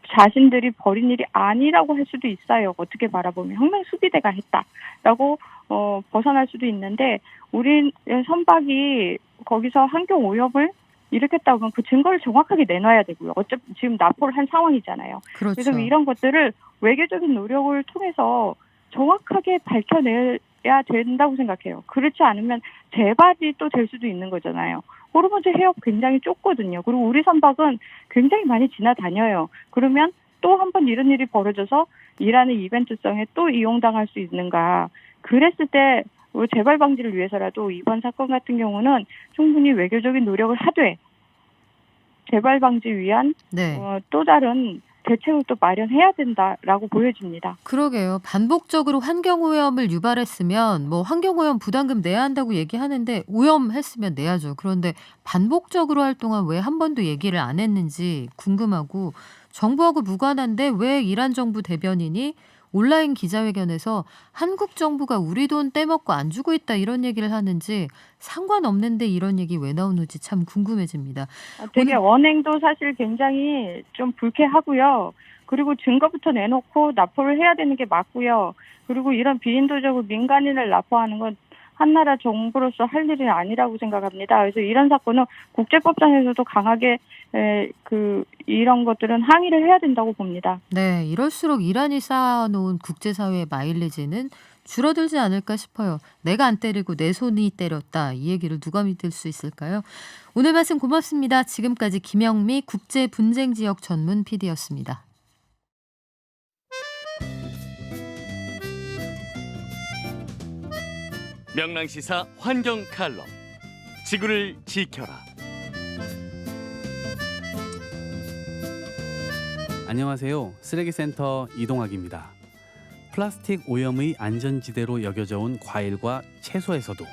자신들이 벌인 일이 아니라고 할 수도 있어요. 어떻게 바라보면 혁명 수비대가 했다라고 벗어날 수도 있는데 우리 선박이 거기서 환경 오염을 일으켰다고 하면 그 증거를 정확하게 내놔야 되고요. 어차피 지금 납포를 한 상황이잖아요. 그렇죠. 그래서 이런 것들을 외교적인 노력을 통해서 정확하게 밝혀내야 된다고 생각해요. 그렇지 않으면 재발이 또 될 수도 있는 거잖아요. 호르무즈 해협 굉장히 좁거든요. 그리고 우리 선박은 굉장히 많이 지나다녀요. 그러면 또 한 번 이런 일이 벌어져서 이란의 이벤트성에 또 이용당할 수 있는가. 그랬을 때 재발 방지를 위해서라도 이번 사건 같은 경우는 충분히 외교적인 노력을 하되 재발 방지 위한 네. 또 다른 대책을 또 마련해야 된다라고 보여집니다. 그러게요. 반복적으로 환경오염을 유발했으면 뭐 환경오염 부담금 내야 한다고 얘기하는데 오염했으면 내야죠. 그런데 반복적으로 할 동안 왜 한 번도 얘기를 안 했는지 궁금하고 정부하고 무관한데 왜 이란 정부 대변인이 온라인 기자회견에서 한국 정부가 우리 돈 떼먹고 안 주고 있다 이런 얘기를 하는지 상관없는데 이런 얘기 왜 나오는지 참 궁금해집니다. 되게 언행도 사실 굉장히 좀 불쾌하고요. 그리고 증거부터 내놓고 납포를 해야 되는 게 맞고요. 그리고 이런 비인도적으로 민간인을 납포하는 건 한 나라 정부로서 할 일이 아니라고 생각합니다. 그래서 이런 사건은 국제법상에서도 강하게 이런 것들은 항의를 해야 된다고 봅니다. 네, 이럴수록 이란이 쌓아놓은 국제사회의 마일리지는 줄어들지 않을까 싶어요. 내가 안 때리고 내 손이 때렸다. 이 얘기를 누가 믿을 수 있을까요? 오늘 말씀 고맙습니다. 지금까지 김영미 국제분쟁지역 전문 PD였습니다. 명랑시사 환경 칼럼 지구를 지켜라. 안녕하세요. 쓰레기센터 이동학입니다. 플라스틱 오염의 안전지대로 여겨져 온 과일과 채소에서도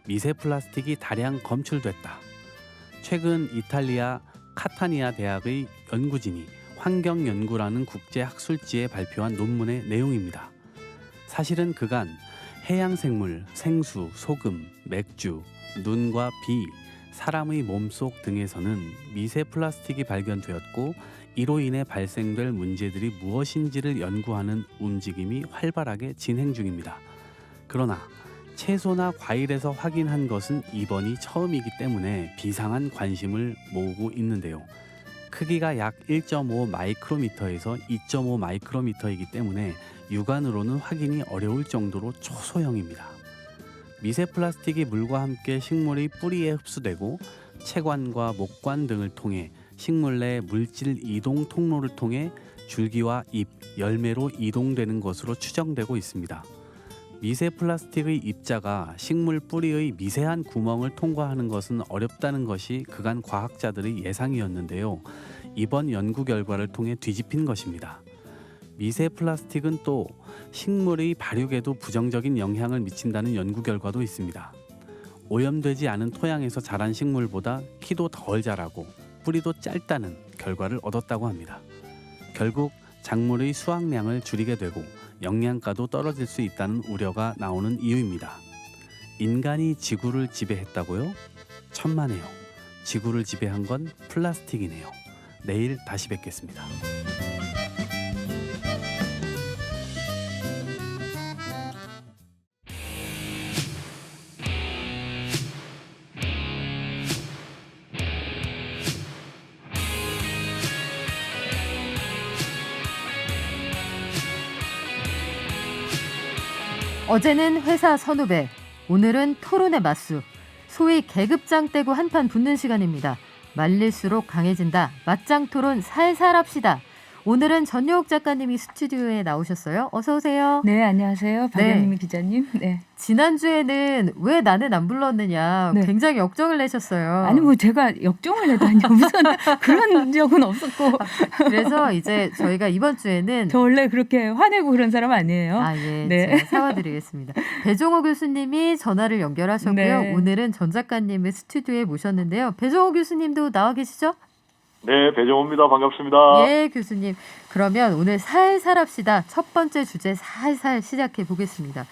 미세 플라스틱이 다량 검출됐다. 최근 이탈리아 카타니아 대학의 연구진이 환경연구라는 국제학술지에 발표한 논문의 내용입니다. 사실은 그간 해양생물, 생수, 소금, 맥주, 눈과 비, 사람의 몸속 등에서는 미세 플라스틱이 발견되었고 이로 인해 발생될 문제들이 무엇인지를 연구하는 움직임이 활발하게 진행 중입니다. 그러나 채소나 과일에서 확인한 것은 이번이 처음이기 때문에 비상한 관심을 모으고 있는데요. 크기가 약 1.5 마이크로미터에서 2.5 마이크로미터이기 때문에 육안으로는 확인이 어려울 정도로 초소형입니다. 미세 플라스틱이 물과 함께 식물의 뿌리에 흡수되고 채관과 목관 등을 통해 식물 내 물질 이동 통로를 통해 줄기와 잎, 열매로 이동되는 것으로 추정되고 있습니다. 미세 플라스틱의 입자가 식물 뿌리의 미세한 구멍을 통과하는 것은 어렵다는 것이 그간 과학자들의 예상이었는데요. 이번 연구 결과를 통해 뒤집힌 것입니다. 미세 플라스틱은 또 식물의 발육에도 부정적인 영향을 미친다는 연구 결과도 있습니다. 오염되지 않은 토양에서 자란 식물보다 키도 덜 자라고 뿌리도 짧다는 결과를 얻었다고 합니다. 결국 작물의 수확량을 줄이게 되고 영양가도 떨어질 수 있다는 우려가 나오는 이유입니다. 인간이 지구를 지배했다고요? 천만에요. 지구를 지배한 건 플라스틱이네요. 내일 다시 뵙겠습니다. 어제는 회사 선후배, 오늘은 토론의 맞수. 소위 계급장 떼고 한판 붙는 시간입니다. 말릴수록 강해진다. 맞짱 토론 살살 합시다. 오늘은 전효옥 작가님이 스튜디오에 나오셨어요. 어서 오세요. 네, 안녕하세요. 박연미 기자님. 네. 지난주에는 왜 나는 안 불렀느냐 네. 굉장히 역정을 내셨어요. 아니 뭐 제가 역정을 내다니요. 무슨 그런 적은 없었고. 그래서 이제 저희가 이번 주에는 저 원래 그렇게 화내고 그런 사람 아니에요. 아, 예. 네. 제가 사과드리겠습니다. 배종호 교수님이 전화를 연결하셨고요. 네. 오늘은 전 작가님을 스튜디오에 모셨는데요. 배종호 교수님도 나와 계시죠? 네, 배정호입니다. 반갑습니다. 예, 교수님. 그러면 오늘 살살 합시다. 첫 번째 주제 살살 시작해 보겠습니다.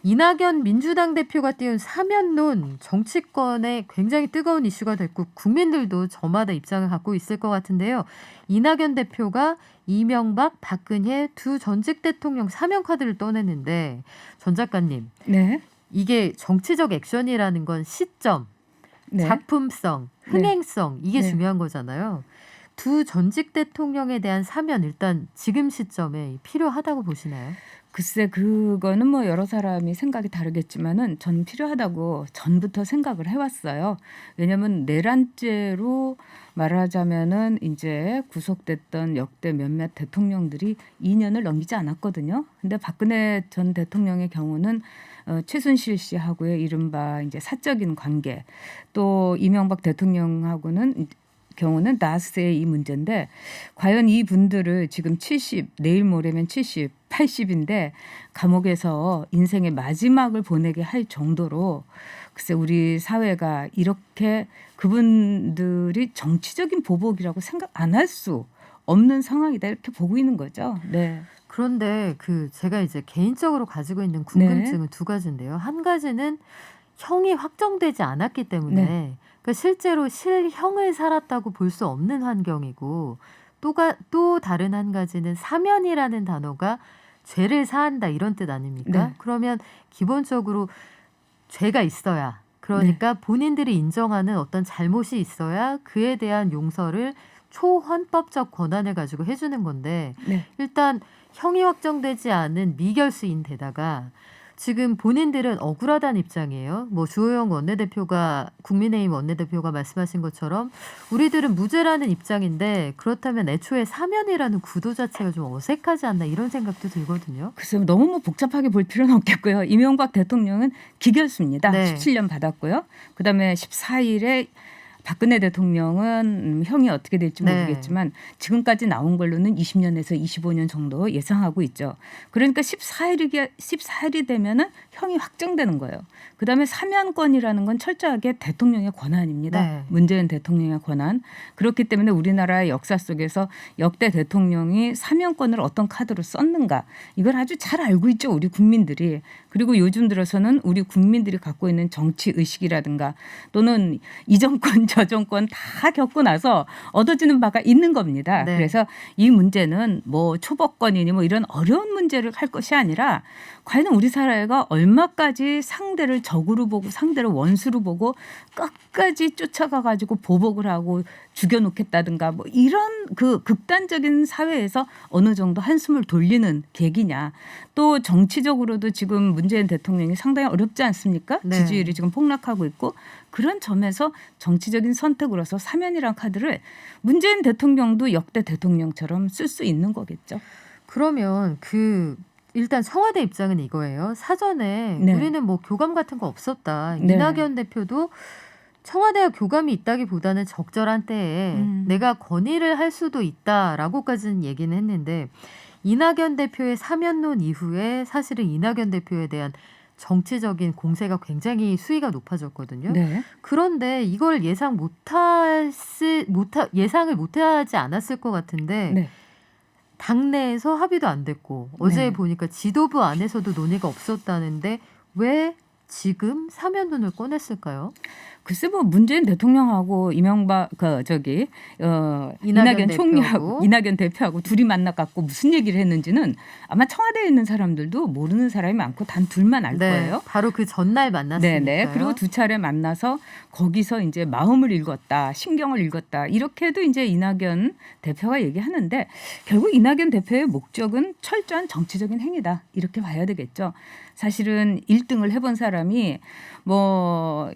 이낙연 민주당 대표가 띄운 사면론, 정치권에 굉장히 뜨거운 이슈가 됐고 국민들도 저마다 입장을 갖고 있을 것 같은데요. 이낙연 대표가 이명박, 박근혜 두 전직 대통령 사면 카드를 떠냈는데 전 작가님, 네. 이게 정치적 액션이라는 건 시점, 네. 작품성, 흥행성 이게 네. 중요한 거잖아요. 두 전직 대통령에 대한 사면 일단 지금 시점에 필요하다고 보시나요? 글쎄 그거는 뭐 여러 사람이 생각이 다르겠지만은 전 필요하다고 전부터 생각을 해왔어요. 왜냐하면 내란죄로 말하자면은 이제 구속됐던 역대 몇몇 대통령들이 2년을 넘기지 않았거든요. 근데 박근혜 전 대통령의 경우는 최순실 씨하고의 이른바 이제 사적인 관계, 또 이명박 대통령하고는 경우는 나스의 이 문제인데 과연 이 분들을 지금 70, 내일 모레면 70, 80인데 감옥에서 인생의 마지막을 보내게 할 정도로 글쎄 우리 사회가 이렇게 그분들이 정치적인 보복이라고 생각 안 할 수 없는 상황이다 이렇게 보고 있는 거죠. 네. 그런데 제가 이제 개인적으로 가지고 있는 궁금증은 두 가지인데요. 한 가지는 형이 확정되지 않았기 때문에 네. 그러니까 실제로 실형을 살았다고 볼 수 없는 환경이고 또 다른 한 가지는 사면이라는 단어가 죄를 사한다 이런 뜻 아닙니까? 네. 그러면 기본적으로 죄가 있어야 그러니까 본인들이 인정하는 어떤 잘못이 있어야 그에 대한 용서를 초헌법적 권한을 가지고 해주는 건데 네. 일단 형이 확정되지 않은 미결수인데다가 지금 본인들은 억울하다는 입장이에요. 뭐 주호영 원내대표가 국민의힘 원내대표가 말씀하신 것처럼 우리들은 무죄라는 입장인데 그렇다면 애초에 사면이라는 구도 자체가 좀 어색하지 않나 이런 생각도 들거든요. 글쎄요. 너무 뭐 복잡하게 볼 필요는 없겠고요. 이명박 대통령은 기결수입니다. 네. 17년 받았고요. 그다음에 14일에 박근혜 대통령은 형이 어떻게 될지 네. 모르겠지만 지금까지 나온 걸로는 20년에서 25년 정도 예상하고 있죠. 그러니까 14일이 되면은 형이 확정되는 거예요. 그다음에 사면권이라는 건 철저하게 대통령의 권한입니다. 네. 문재인 대통령의 권한. 그렇기 때문에 우리나라의 역사 속에서 역대 대통령이 사면권을 어떤 카드로 썼는가 이걸 아주 잘 알고 있죠. 우리 국민들이. 그리고 요즘 들어서는 우리 국민들이 갖고 있는 정치 의식이라든가 또는 이 정권 저 정권 다 겪고 나서 얻어지는 바가 있는 겁니다. 네. 그래서 이 문제는 뭐 초법권이니 뭐 이런 어려운 문제를 할 것이 아니라 과연 우리 사회가 얼마까지 상대를 적으로 보고 상대를 원수로 보고 끝까지 쫓아가 가지고 보복을 하고 죽여놓겠다든가 뭐 이런 그 극단적인 사회에서 어느 정도 한숨을 돌리는 계기냐. 또 정치적으로도 지금 문재인 대통령이 상당히 어렵지 않습니까? 네. 지지율이 지금 폭락하고 있고 그런 점에서 정치적인 선택으로서 사면이란 카드를 문재인 대통령도 역대 대통령처럼 쓸 수 있는 거겠죠. 그러면 일단 청와대 입장은 이거예요. 사전에 네. 우리는 뭐 교감 같은 거 없었다. 네. 이낙연 대표도 청와대와 교감이 있다기보다는 적절한 때에 내가 건의를 할 수도 있다라고까지는 얘기는 했는데 이낙연 대표의 사면론 이후에 사실은 이낙연 대표에 대한 정치적인 공세가 굉장히 수위가 높아졌거든요. 네. 그런데 이걸 예상을 못하지 않았을 것 같은데 네. 당내에서 합의도 안 됐고 어제 네. 보니까 지도부 안에서도 논의가 없었다는데 왜 지금 사면론을 꺼냈을까요? 글쎄 뭐 문재인 대통령하고 이명박 이낙연 총리하고 이낙연 대표하고 둘이 만나 갖고 무슨 얘기를 했는지는 아마 청와대에 있는 사람들도 모르는 사람이 많고 단 둘만 알 거예요. 바로 그 전날 만났으니까요. 네네. 그리고 두 차례 만나서 거기서 이제 마음을 읽었다, 신경을 읽었다 이렇게도 이제 이낙연 대표가 얘기하는데 결국 이낙연 대표의 목적은 철저한 정치적인 행위다 이렇게 봐야 되겠죠. 사실은 1등을 해본 사람이 뭐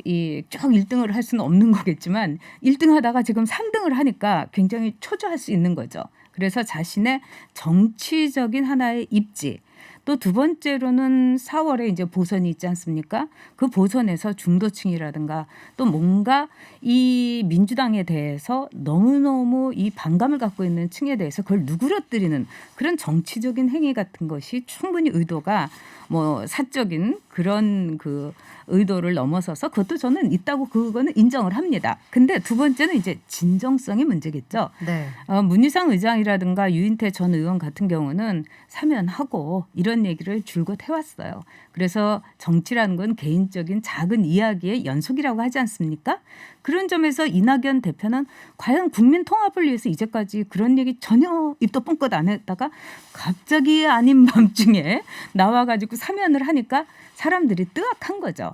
쭉 1등을 할 수는 없는 거겠지만 1등 하다가 지금 3등을 하니까 굉장히 초조할 수 있는 거죠. 그래서 자신의 정치적인 하나의 입지 또 두 번째로는 4월에 이제 보선이 있지 않습니까? 그 보선에서 중도층이라든가 또 뭔가 이 민주당에 대해서 너무너무 이 반감을 갖고 있는 층에 대해서 그걸 누그러뜨리는 그런 정치적인 행위 같은 것이 충분히 의도가 뭐 사적인 그런 그 의도를 넘어서서 그것도 저는 있다고 그거는 인정을 합니다. 근데 두 번째는 이제 진정성의 문제겠죠. 네. 문희상 의장이라든가 유인태 전 의원 같은 경우는 사면하고 이런 얘기를 줄곧 해왔어요. 그래서 정치라는 건 개인적인 작은 이야기의 연속이라고 하지 않습니까? 그런 점에서 이낙연 대표는 과연 국민 통합을 위해서 이제까지 그런 얘기 전혀 입도 뻥끗 안 했다가 갑자기 아닌 밤중에 나와가지고 사면을 하니까 사람들이 뜨악한 거죠.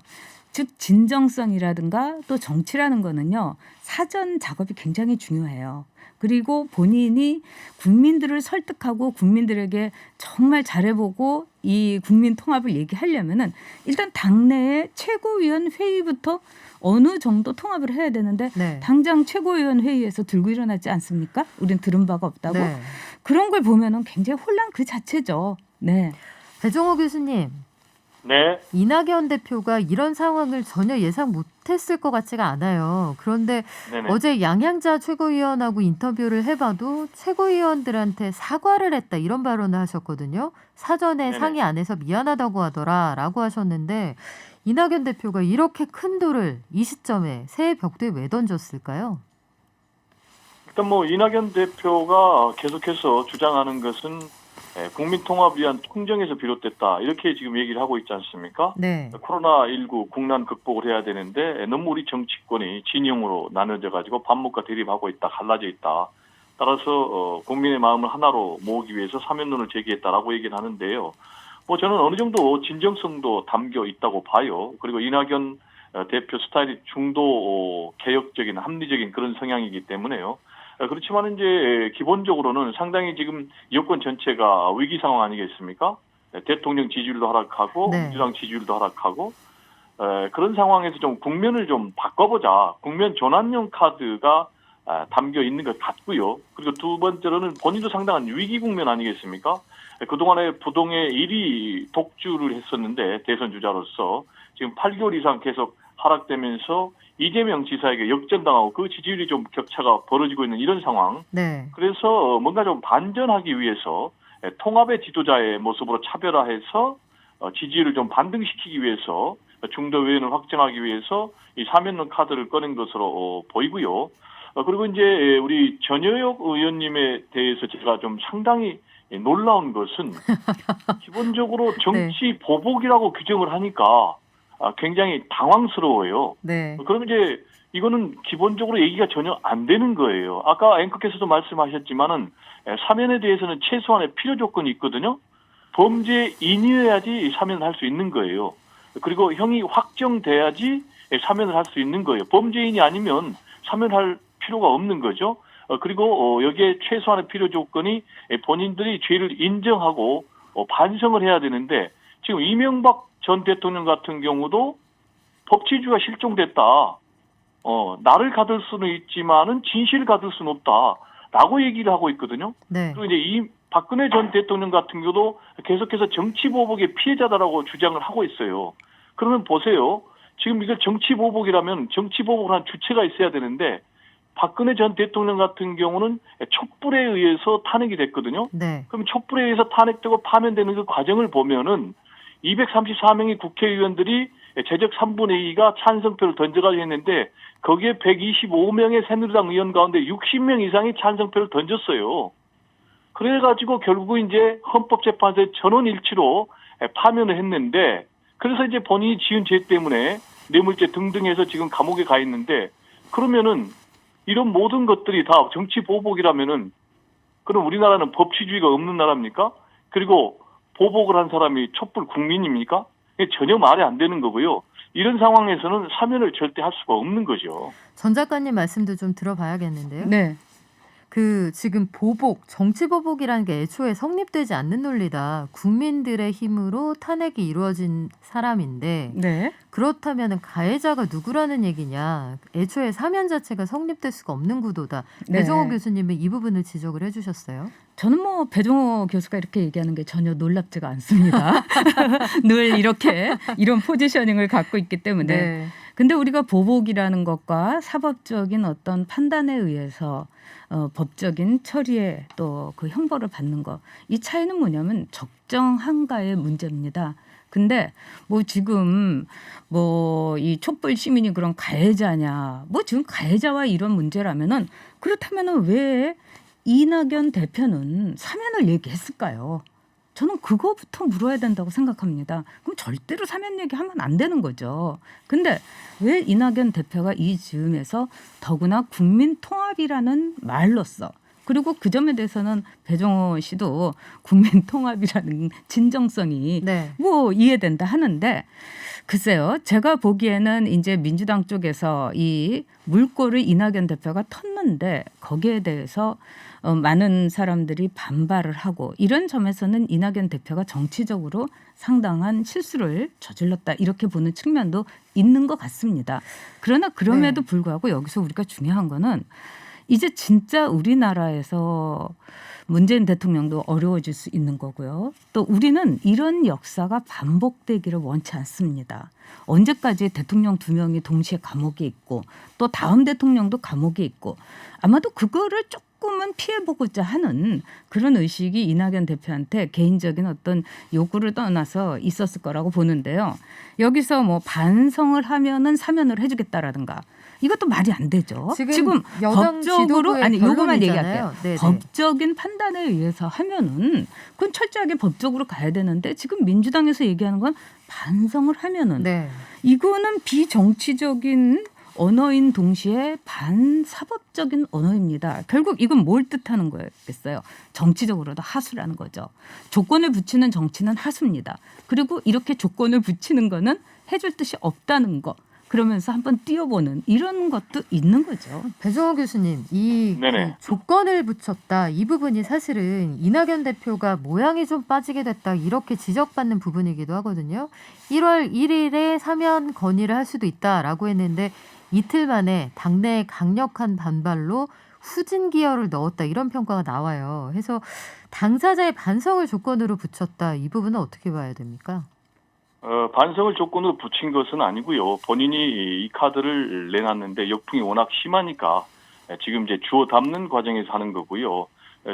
즉 진정성이라든가 또 정치라는 거는요. 사전 작업이 굉장히 중요해요. 그리고 본인이 국민들을 설득하고 국민들에게 정말 잘해보고 이 국민 통합을 얘기하려면은 일단 당내의 최고위원 회의부터 어느 정도 통합을 해야 되는데 네. 당장 최고위원 회의에서 들고 일어나지 않습니까? 우린 들은 바가 없다고. 네. 그런 걸 보면은 굉장히 혼란 그 자체죠. 네. 배종호 교수님. 네. 이낙연 대표가 이런 상황을 전혀 예상 못했을 것 같지가 않아요. 그런데 네네. 어제 양양자 최고위원하고 인터뷰를 해봐도 최고위원들한테 사과를 했다 이런 발언을 하셨거든요. 사전에 네네. 상의 안 해서 미안하다고 하더라라고 하셨는데 이낙연 대표가 이렇게 큰 돌을 이 시점에 새해 벽두에 왜 던졌을까요? 일단 뭐 이낙연 대표가 계속해서 주장하는 것은 국민 통합을 위한 총정에서 비롯됐다 이렇게 지금 얘기를 하고 있지 않습니까? 네. 코로나19 국난 극복을 해야 되는데 너무 우리 정치권이 진영으로 나눠져 가지고 반목과 대립하고 있다, 갈라져 있다. 따라서 국민의 마음을 하나로 모으기 위해서 사면론을 제기했다라고 얘기를 하는데요. 뭐 저는 어느 정도 진정성도 담겨 있다고 봐요. 그리고 이낙연 대표 스타일이 중도 개혁적인 합리적인 그런 성향이기 때문에요. 그렇지만 이제 기본적으로는 상당히 지금 여권 전체가 위기 상황 아니겠습니까? 대통령 지지율도 하락하고 네. 민주당 지지율도 하락하고 그런 상황에서 좀 국면을 좀 바꿔보자. 국면 전환용 카드가 담겨 있는 것 같고요. 그리고 두 번째로는 본인도 상당한 위기 국면 아니겠습니까? 그동안에 부동의 1위 독주를 했었는데 대선 주자로서 지금 8개월 이상 계속 하락되면서 이재명 지사에게 역전당하고 그 지지율이 좀 격차가 벌어지고 있는 이런 상황. 네. 그래서 뭔가 좀 반전하기 위해서 통합의 지도자의 모습으로 차별화해서 지지율을 좀 반등시키기 위해서 중도 외연을 확정하기 위해서 이 사면론 카드를 꺼낸 것으로 보이고요. 그리고 이제 우리 전효혁 의원님에 대해서 제가 좀 상당히 놀라운 것은 기본적으로 정치 보복이라고 규정을 하니까 굉장히 당황스러워요. 네. 그럼 이제 이거는 기본적으로 얘기가 전혀 안 되는 거예요. 아까 앵커께서도 말씀하셨지만은 사면에 대해서는 최소한의 필요 조건이 있거든요. 범죄인이어야지 사면을 할 수 있는 거예요. 그리고 형이 확정돼야지 사면을 할 수 있는 거예요. 범죄인이 아니면 사면할 필요가 없는 거죠. 그리고 여기에 최소한의 필요 조건이 본인들이 죄를 인정하고 반성을 해야 되는데 지금 이명박 전 대통령 같은 경우도 법치주의가 실종됐다. 나를 가둘 수는 있지만은 진실을 가둘 수는 없다라고 얘기를 하고 있거든요. 네. 그리고 이제 이 박근혜 전 대통령 같은 경우도 계속해서 정치 보복의 피해자다라고 주장을 하고 있어요. 그러면 보세요. 지금 이걸 정치 보복이라면 정치 보복을 한 주체가 있어야 되는데 박근혜 전 대통령 같은 경우는 촛불에 의해서 탄핵이 됐거든요. 네. 그럼 촛불에 의해서 탄핵되고 파면되는 그 과정을 보면은 234명의 국회의원들이 제적 3분의 2가 찬성표를 던져가지고 했는데 거기에 125명의 새누리당 의원 가운데 60명 이상이 찬성표를 던졌어요. 그래가지고 결국 이제 헌법재판소의 전원일치로 파면을 했는데 그래서 이제 본인이 지은 죄 때문에 뇌물죄 등등 해서 지금 감옥에 가 있는데 그러면은 이런 모든 것들이 다 정치 보복이라면은 그럼 우리나라는 법치주의가 없는 나라입니까? 그리고 보복을 한 사람이 촛불 국민입니까? 이게 전혀 말이 안 되는 거고요. 이런 상황에서는 사면을 절대 할 수가 없는 거죠. 전 작가님 말씀도 좀 들어봐야겠는데요. 네. 지금 보복, 정치 보복이라는 게 애초에 성립되지 않는 논리다. 국민들의 힘으로 탄핵이 이루어진 사람인데 네. 그렇다면 가해자가 누구라는 얘기냐. 애초에 사면 자체가 성립될 수가 없는 구도다. 네. 배종호 교수님은 이 부분을 지적을 해주셨어요. 저는 뭐 배종호 교수가 이렇게 얘기하는 게 전혀 놀랍지가 않습니다. 늘 이렇게 이런 포지셔닝을 갖고 있기 때문에. 네. 근데 우리가 보복이라는 것과 사법적인 어떤 판단에 의해서 법적인 처리에 또 그 형벌을 받는 것, 이 차이는 뭐냐면 적정한가의 문제입니다. 근데 뭐 지금 뭐 이 촛불 시민이 그런 가해자냐, 뭐 지금 가해자와 이런 문제라면은 그렇다면은 왜 이낙연 대표는 사면을 얘기했을까요? 저는 그거부터 물어야 된다고 생각합니다. 그럼 절대로 사면 얘기하면 안 되는 거죠. 근데 왜 이낙연 대표가 이 즈음에서 더구나 국민 통합이라는 말로써 그리고 그 점에 대해서는 배종호 씨도 국민 통합이라는 진정성이 네. 뭐 이해된다 하는데 글쎄요. 제가 보기에는 이제 민주당 쪽에서 이 물꼬를 이낙연 대표가 텄는데 거기에 대해서 많은 사람들이 반발을 하고 이런 점에서는 이낙연 대표가 정치적으로 상당한 실수를 저질렀다 이렇게 보는 측면도 있는 것 같습니다. 그러나 그럼에도 불구하고 여기서 우리가 중요한 거는 이제 진짜 우리나라에서 문재인 대통령도 어려워질 수 있는 거고요. 또 우리는 이런 역사가 반복되기를 원치 않습니다. 언제까지 대통령 2명이 동시에 감옥에 있고 또 다음 대통령도 감옥에 있고 아마도 그거를 조금은 피해보고자 하는 그런 의식이 이낙연 대표한테 개인적인 어떤 요구를 떠나서 있었을 거라고 보는데요. 여기서 뭐 반성을 하면은 사면을 해주겠다라든가 이것도 말이 안 되죠. 지금 여당 법적으로 아니 요거만 결론이잖아요. 얘기할게요. 네네. 법적인 판단에 의해서 하면은 그건 철저하게 법적으로 가야 되는데 지금 민주당에서 얘기하는 건 반성을 하면은 네. 이거는 비정치적인 언어인 동시에 반사법적인 언어입니다. 결국 이건 뭘 뜻하는 거겠어요? 정치적으로도 하수라는 거죠. 조건을 붙이는 정치는 하수입니다. 그리고 이렇게 조건을 붙이는 거는 해줄 뜻이 없다는 거. 그러면서 한번 띄워보는 이런 것도 있는 거죠. 배종호 교수님, 이 네네. 조건을 붙였다. 이 부분이 사실은 이낙연 대표가 모양이 좀 빠지게 됐다. 이렇게 지적받는 부분이기도 하거든요. 1월 1일에 사면 건의를 할 수도 있다라고 했는데 이틀 만에 당내의 강력한 반발로 후진 기여를 넣었다. 이런 평가가 나와요. 그래서 당사자의 반성을 조건으로 붙였다. 이 부분은 어떻게 봐야 됩니까? 반성을 조건으로 붙인 것은 아니고요. 본인이 이 카드를 내놨는데 역풍이 워낙 심하니까 지금 이제 주워 담는 과정에서 하는 거고요.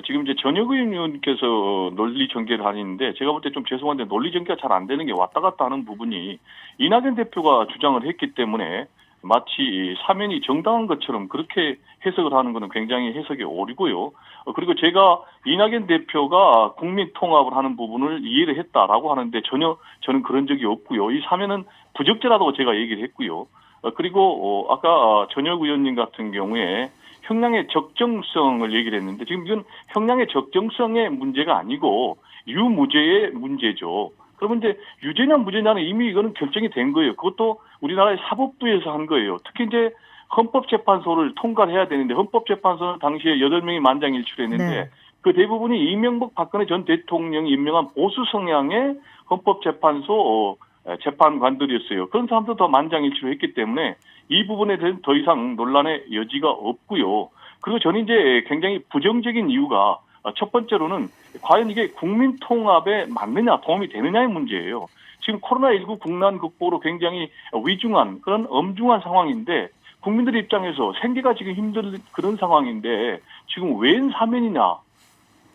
지금 이제 전혁 의원님께서 논리 전개를 하는데 제가 볼 때 좀 죄송한데 논리 전개가 잘 안 되는 게 왔다 갔다 하는 부분이 이낙연 대표가 주장을 했기 때문에 마치 사면이 정당한 것처럼 그렇게 해석을 하는 것은 굉장히 해석이 오류고요. 그리고 제가 이낙연 대표가 국민 통합을 하는 부분을 이해를 했다라고 하는데 전혀 저는 그런 적이 없고요. 이 사면은 부적절하다고 제가 얘기를 했고요. 그리고 아까 전혁 의원님 같은 경우에 형량의 적정성을 얘기를 했는데 지금 이건 형량의 적정성의 문제가 아니고 유무죄의 문제죠. 그러면 이제 유죄냐 무죄냐는 이미 이거는 결정이 된 거예요. 그것도 우리나라의 사법부에서 한 거예요. 특히 이제 헌법재판소를 통과를 해야 되는데 헌법재판소는 당시에 8명이 만장일치했는데 네. 그 대부분이 이명박 박근혜 전 대통령이 임명한 보수 성향의 헌법재판소 재판관들이었어요. 그런 사람도 더 만장일치로 했기 때문에 이 부분에 대해서 더 이상 논란의 여지가 없고요. 그리고 저는 이제 굉장히 부정적인 이유가 첫 번째로는 과연 이게 국민 통합에 맞느냐 도움이 되느냐의 문제예요. 지금 코로나19 국난 극복으로 굉장히 위중한 그런 엄중한 상황인데 국민들 입장에서 생계가 지금 힘든 그런 상황인데 지금 웬 사면이냐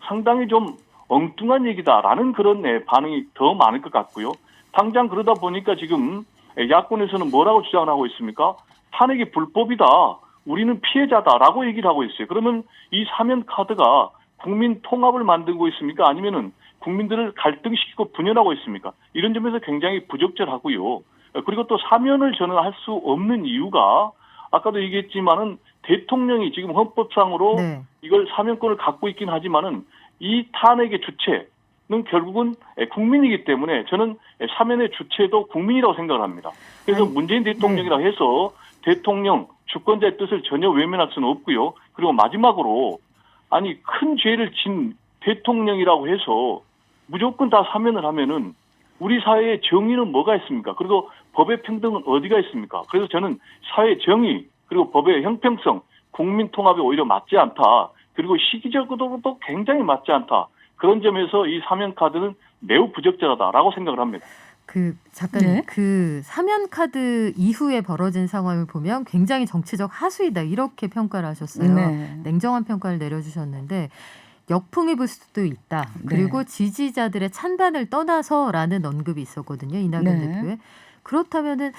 상당히 좀 엉뚱한 얘기다라는 그런 반응이 더 많을 것 같고요. 당장 그러다 보니까 지금 야권에서는 뭐라고 주장을 하고 있습니까? 탄핵이 불법이다. 우리는 피해자다라고 얘기를 하고 있어요. 그러면 이 사면 카드가 국민 통합을 만들고 있습니까? 아니면은 국민들을 갈등시키고 분열하고 있습니까? 이런 점에서 굉장히 부적절하고요. 그리고 또 사면을 저는 할 수 없는 이유가 아까도 얘기했지만은 대통령이 지금 헌법상으로 네. 이걸 사면권을 갖고 있긴 하지만은 이 탄핵의 주체는 결국은 국민이기 때문에 저는 사면의 주체도 국민이라고 생각을 합니다. 그래서 문재인 대통령이라고 해서 대통령 주권자의 뜻을 전혀 외면할 수는 없고요. 그리고 마지막으로 아니 큰 죄를 진 대통령이라고 해서 무조건 다 사면을 하면은 우리 사회의 정의는 뭐가 있습니까? 그리고 법의 평등은 어디가 있습니까? 그래서 저는 사회 정의 그리고 법의 형평성, 국민 통합에 오히려 맞지 않다. 그리고 시기적으로도 굉장히 맞지 않다. 그런 점에서 이 사면 카드는 매우 부적절하다라고 생각을 합니다. 잠깐 네. 그 사면 카드 이후에 벌어진 상황을 보면 굉장히 정치적 하수이다 이렇게 평가를 하셨어요. 네. 냉정한 평가를 내려주셨는데 역풍이 불 수도 있다. 그리고 네. 지지자들의 찬반을 떠나서라는 언급이 있었거든요. 이낙연 네. 대표의. 그렇다면은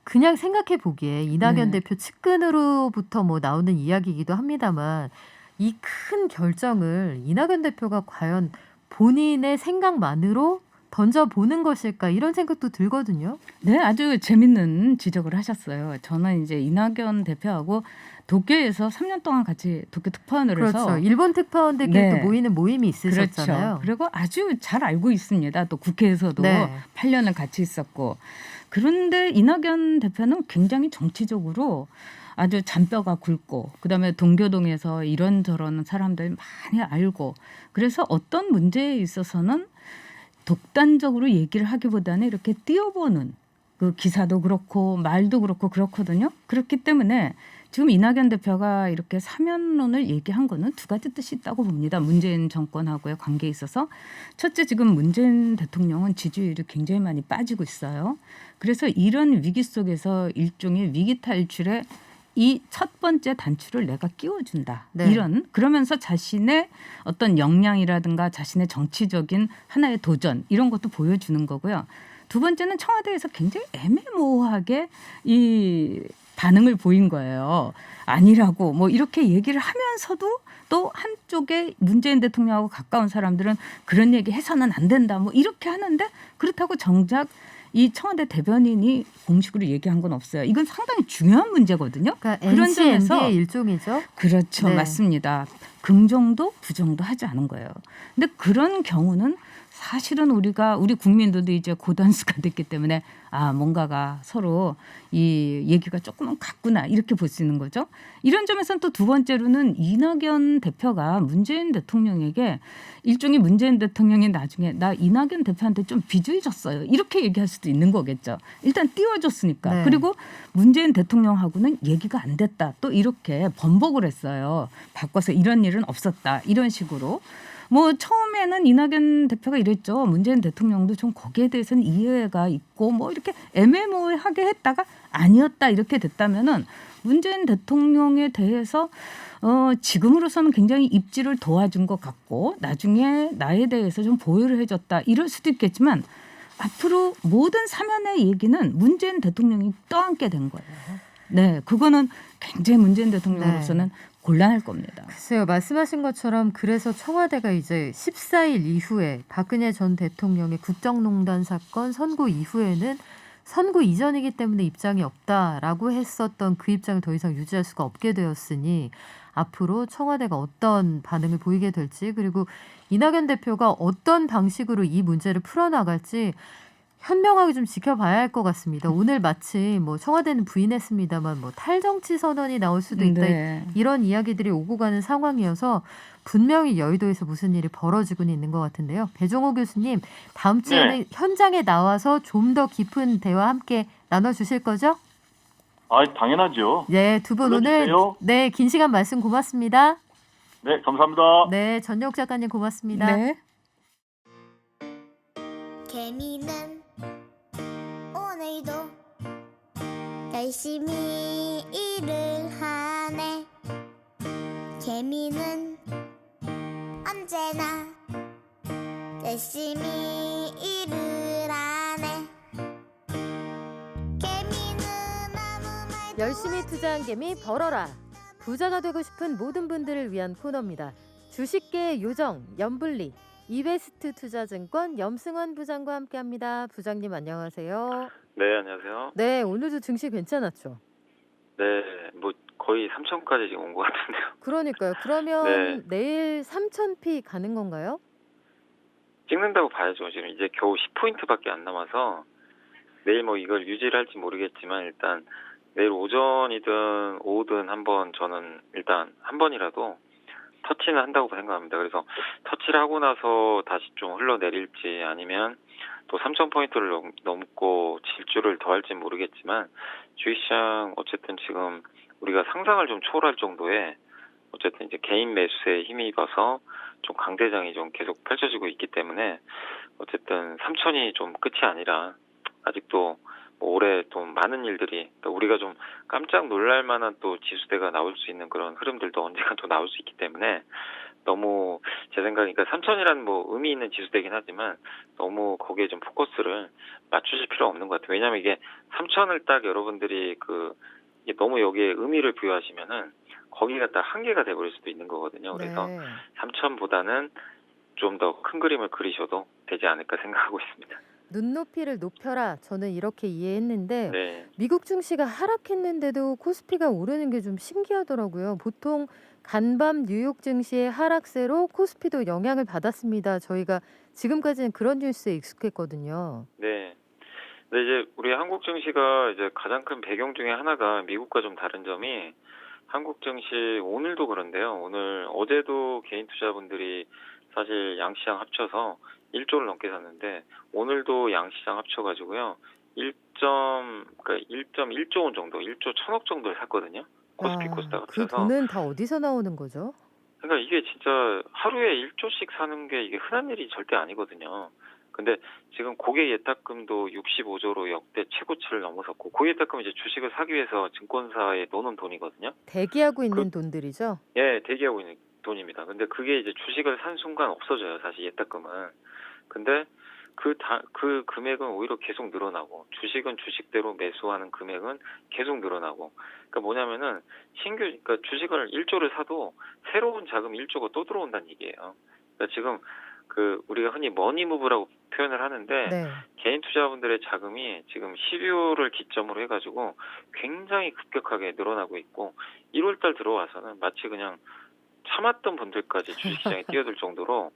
그냥 생각해 보기에 이낙연 네. 대표 측근으로부터 뭐 나오는 이야기이기도 합니다만 이 큰 결정을 이낙연 대표가 과연 본인의 생각만으로 던져보는 것일까 이런 생각도 들거든요. 네, 아주 재밌는 지적을 하셨어요. 저는 이제 이낙연 대표하고 도쿄에서 3년 동안 같이 도쿄 특파원을 해서 그렇죠. 일본 특파원들끼리 네. 또 모이는 모임이 있으셨잖아요. 그렇죠. 그리고 아주 잘 알고 있습니다. 또 국회에서도 네. 8년을 같이 있었고. 그런데 이낙연 대표는 굉장히 정치적으로 아주 잔뼈가 굵고 그다음에 동교동에서 이런저런 사람들 많이 알고 그래서 어떤 문제에 있어서는 독단적으로 얘기를 하기보다는 이렇게 띄워보는 그 기사도 그렇고 말도 그렇고 그렇거든요. 그렇기 때문에 지금 이낙연 대표가 이렇게 사면론을 얘기한 거는 두 가지 뜻이 있다고 봅니다. 문재인 정권하고의 관계에 있어서 첫째 지금 문재인 대통령은 지지율이 굉장히 많이 빠지고 있어요. 그래서 이런 위기 속에서 일종의 위기 탈출에 이 첫 번째 단추를 내가 끼워준다. 네. 이런 그러면서 자신의 어떤 역량이라든가 자신의 정치적인 하나의 도전 이런 것도 보여주는 거고요. 두 번째는 청와대에서 굉장히 애매모호하게 이 반응을 보인 거예요. 아니라고 뭐 이렇게 얘기를 하면서도 또 한쪽에 문재인 대통령하고 가까운 사람들은 그런 얘기 해서는 안 된다. 뭐 이렇게 하는데 그렇다고 정작 이 청와대 대변인이 공식으로 얘기한 건 없어요. 이건 상당히 중요한 문제거든요. 그러니까 그런 점에서 NCND의 일종이죠. 그렇죠. 네. 맞습니다. 긍정도 부정도 하지 않은 거예요. 근데 그런 경우는 사실은 우리 국민들도 이제 고단수가 됐기 때문에 뭔가가 서로 이 얘기가 조금은 같구나 이렇게 볼 수 있는 거죠. 이런 점에서는 또 두 번째로는 이낙연 대표가 문재인 대통령에게 일종의 문재인 대통령이 나중에 나 이낙연 대표한테 좀 빚을 졌어요. 이렇게 얘기할 수도 있는 거겠죠. 일단 띄워줬으니까. 네. 그리고 문재인 대통령하고는 얘기가 안 됐다. 또 이렇게 번복을 했어요. 바꿔서 이런 일은 없었다. 이런 식으로. 뭐 처음에는 이낙연 대표가 이랬죠. 문재인 대통령도 좀 거기에 대해서는 이해가 있고 뭐 이렇게 애매모호하게 했다가 아니었다 이렇게 됐다면은 문재인 대통령에 대해서 지금으로서는 굉장히 입지를 도와준 것 같고 나중에 나에 대해서 좀 보호를 해줬다 이럴 수도 있겠지만 앞으로 모든 사면의 얘기는 문재인 대통령이 떠안게 된 거예요. 네, 그거는 굉장히 문재인 대통령으로서는 곤란할 겁니다. 글쎄요, 말씀하신 것처럼 그래서 청와대가 이제 14일 이후에 박근혜 전 대통령의 국정농단 사건 선고 이후에는 선고 이전이기 때문에 입장이 없다라고 했었던 그 입장을 더 이상 유지할 수가 없게 되었으니 앞으로 청와대가 어떤 반응을 보이게 될지 그리고 이낙연 대표가 어떤 방식으로 이 문제를 풀어나갈지 현명하게 좀 지켜봐야 할 것 같습니다. 오늘 마치 뭐 청와대는 부인했습니다만 뭐 탈정치 선언이 나올 수도 있다 이런 이야기들이 오고 가는 상황이어서 분명히 여의도에서 무슨 일이 벌어지고는 있는 것 같은데요. 배종호 교수님 다음 주에는 현장에 나와서 좀 더 깊은 대화 함께 나눠주실 거죠? 당연하죠. 네, 두 분 오늘 긴 시간 말씀 고맙습니다. 네, 감사합니다. 네, 전영욱 작가님 고맙습니다. 네. 개미는 오늘도 열심히 일을 하네. 개미는 언제나 열심히 일을 하네. 개미는 아무 말도 열심히 투자한 개미 벌어라. 부자가 되고 싶은 모든 분들을 위한 코너입니다. 주식계의 요정 염블리 이베스트 투자증권 염승환 부장과 함께합니다. 부장님 안녕하세요. 네, 안녕하세요. 네, 오늘도 증시 괜찮았죠? 네, 뭐 거의 3천까지 지금 온 것 같은데요. 그러니까요. 그러면 내일 3,000피 가는 건가요? 찍는다고 봐야죠. 지금 이제 겨우 10포인트밖에 안 남아서 내일 뭐 이걸 유지를 할지 모르겠지만 일단 내일 오전이든 오후든 한번 저는 일단 한 번이라도 터치는 한다고 생각합니다. 그래서 터치를 하고 나서 다시 좀 흘러내릴지 아니면 또 3,000포인트를 넘고 질주를 더 할지 모르겠지만 주식시장 어쨌든 지금 우리가 상상을 좀 초월할 정도의 어쨌든 이제 개인 매수에 힘입어서 좀 강대장이 좀 계속 펼쳐지고 있기 때문에 어쨌든 3,000이 좀 끝이 아니라 아직도 뭐 올해 또 많은 일들이 그러니까 우리가 좀 깜짝 놀랄 만한 또 지수대가 나올 수 있는 그런 흐름들도 언젠가 또 나올 수 있기 때문에 너무 제 생각이니까 3,000이라는 뭐 의미 있는 지수대긴 하지만 너무 거기에 좀 포커스를 맞추실 필요 없는 것 같아요. 왜냐하면 이게 3,000을 딱 여러분들이 이게 너무 여기에 의미를 부여하시면은 거기가 딱 한계가 돼버릴 수도 있는 거거든요. 그래서 3,000보다는 좀 더 큰 그림을 그리셔도 되지 않을까 생각하고 있습니다. 눈높이를 높여라. 저는 이렇게 이해했는데 네. 미국 증시가 하락했는데도 코스피가 오르는 게 좀 신기하더라고요. 보통 간밤 뉴욕 증시의 하락세로 코스피도 영향을 받았습니다. 저희가 지금까지는 그런 뉴스에 익숙했거든요. 네. 근데 이제 우리 한국 증시가 이제 가장 큰 배경 중에 하나가 미국과 좀 다른 점이 한국 증시 오늘도 그런데요. 어제도 개인 투자분들이 사실 양시장 합쳐서 1조를 넘게 샀는데 오늘도 양시장 합쳐가지고요 1.1조 원 정도, 1조 1,000억 정도를 샀거든요. 코스피 코스닥 그 합쳐서. 돈은 다 어디서 나오는 거죠? 그러니까 이게 진짜 하루에 1조씩 사는 게 이게 흔한 일이 절대 아니거든요. 근데 지금 고객 예탁금도 65조로 역대 최고치를 넘어섰고 고객 예탁금 이제 주식을 사기 위해서 증권사에 놓는 돈이거든요. 대기하고 있는 돈들이죠? 예, 대기하고 있는 돈입니다. 근데 그게 이제 주식을 산 순간 없어져요. 사실 예탁금은. 근데 그 금액은 오히려 계속 늘어나고 주식은 주식대로 매수하는 금액은 계속 늘어나고 그러니까 뭐냐면은 그러니까 주식을 1조를 사도 새로운 자금 1조가 또 들어온다는 얘기예요. 그러니까 지금 우리가 흔히 머니무브라고 표현을 하는데 개인 투자분들의 자금이 지금 12월을 기점으로 해가지고 굉장히 급격하게 늘어나고 있고 1월달 들어와서는 마치 그냥 참았던 분들까지 주식시장에 뛰어들 정도로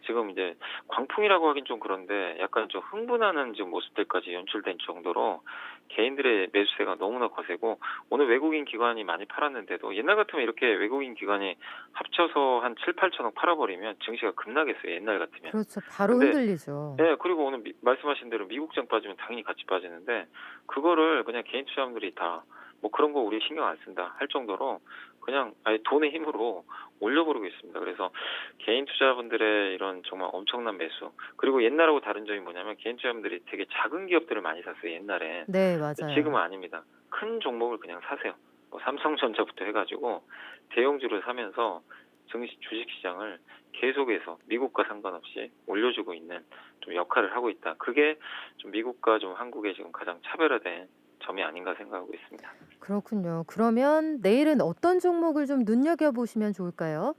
지금 이제 광풍이라고 하긴 좀 그런데 약간 좀 흥분하는 지금 모습들까지 연출된 정도로 개인들의 매수세가 너무나 거세고 오늘 외국인 기관이 많이 팔았는데도 옛날 같으면 이렇게 외국인 기관이 합쳐서 한 7, 8천억 팔아버리면 증시가 급락했어요. 옛날 같으면. 그렇죠. 바로 흔들리죠. 네. 그리고 오늘 말씀하신 대로 미국장 빠지면 당연히 같이 빠지는데 그거를 그냥 개인 투자자분들이 다 뭐 그런 거 우리 신경 안 쓴다 할 정도로 그냥 아예 돈의 힘으로 올려버리고 있습니다. 그래서 개인 투자분들의 이런 정말 엄청난 매수, 그리고 옛날하고 다른 점이 뭐냐면 개인 투자분들이 되게 작은 기업들을 많이 샀어요, 옛날에. 네, 맞아요. 지금은 아닙니다. 큰 종목을 그냥 사세요. 뭐 삼성전자부터 해가지고 대형주를 사면서 주식시장을 계속해서 미국과 상관없이 올려주고 있는 좀 역할을 하고 있다. 그게 좀 미국과 좀 한국의 지금 가장 차별화된 점이 아닌가 생각하고 있습니다. 그렇군요. 그러면 내일은 어떤 종목을 좀 눈여겨보시면 좋을까요?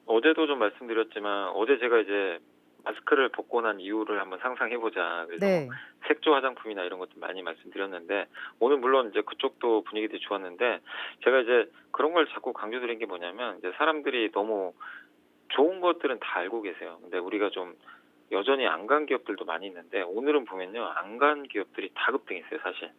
어제도 좀 말씀드렸지만 어제 제가 이제 마스크를 벗고 난 이유를 한번 상상해보자. 그래서 네. 색조 화장품이나 이런 것들 많이 말씀드렸는데 오늘 물론 이제 그쪽도 분위기도 좋았는데 제가 이제 그런 걸 자꾸 강조드린 게 뭐냐면 이제 사람들이 너무 좋은 것들은 다 알고 계세요. 근데 우리가 좀 여전히 안 간 기업들도 많이 있는데 오늘은 보면요 안 간 기업들이 다 급등했어요 사실.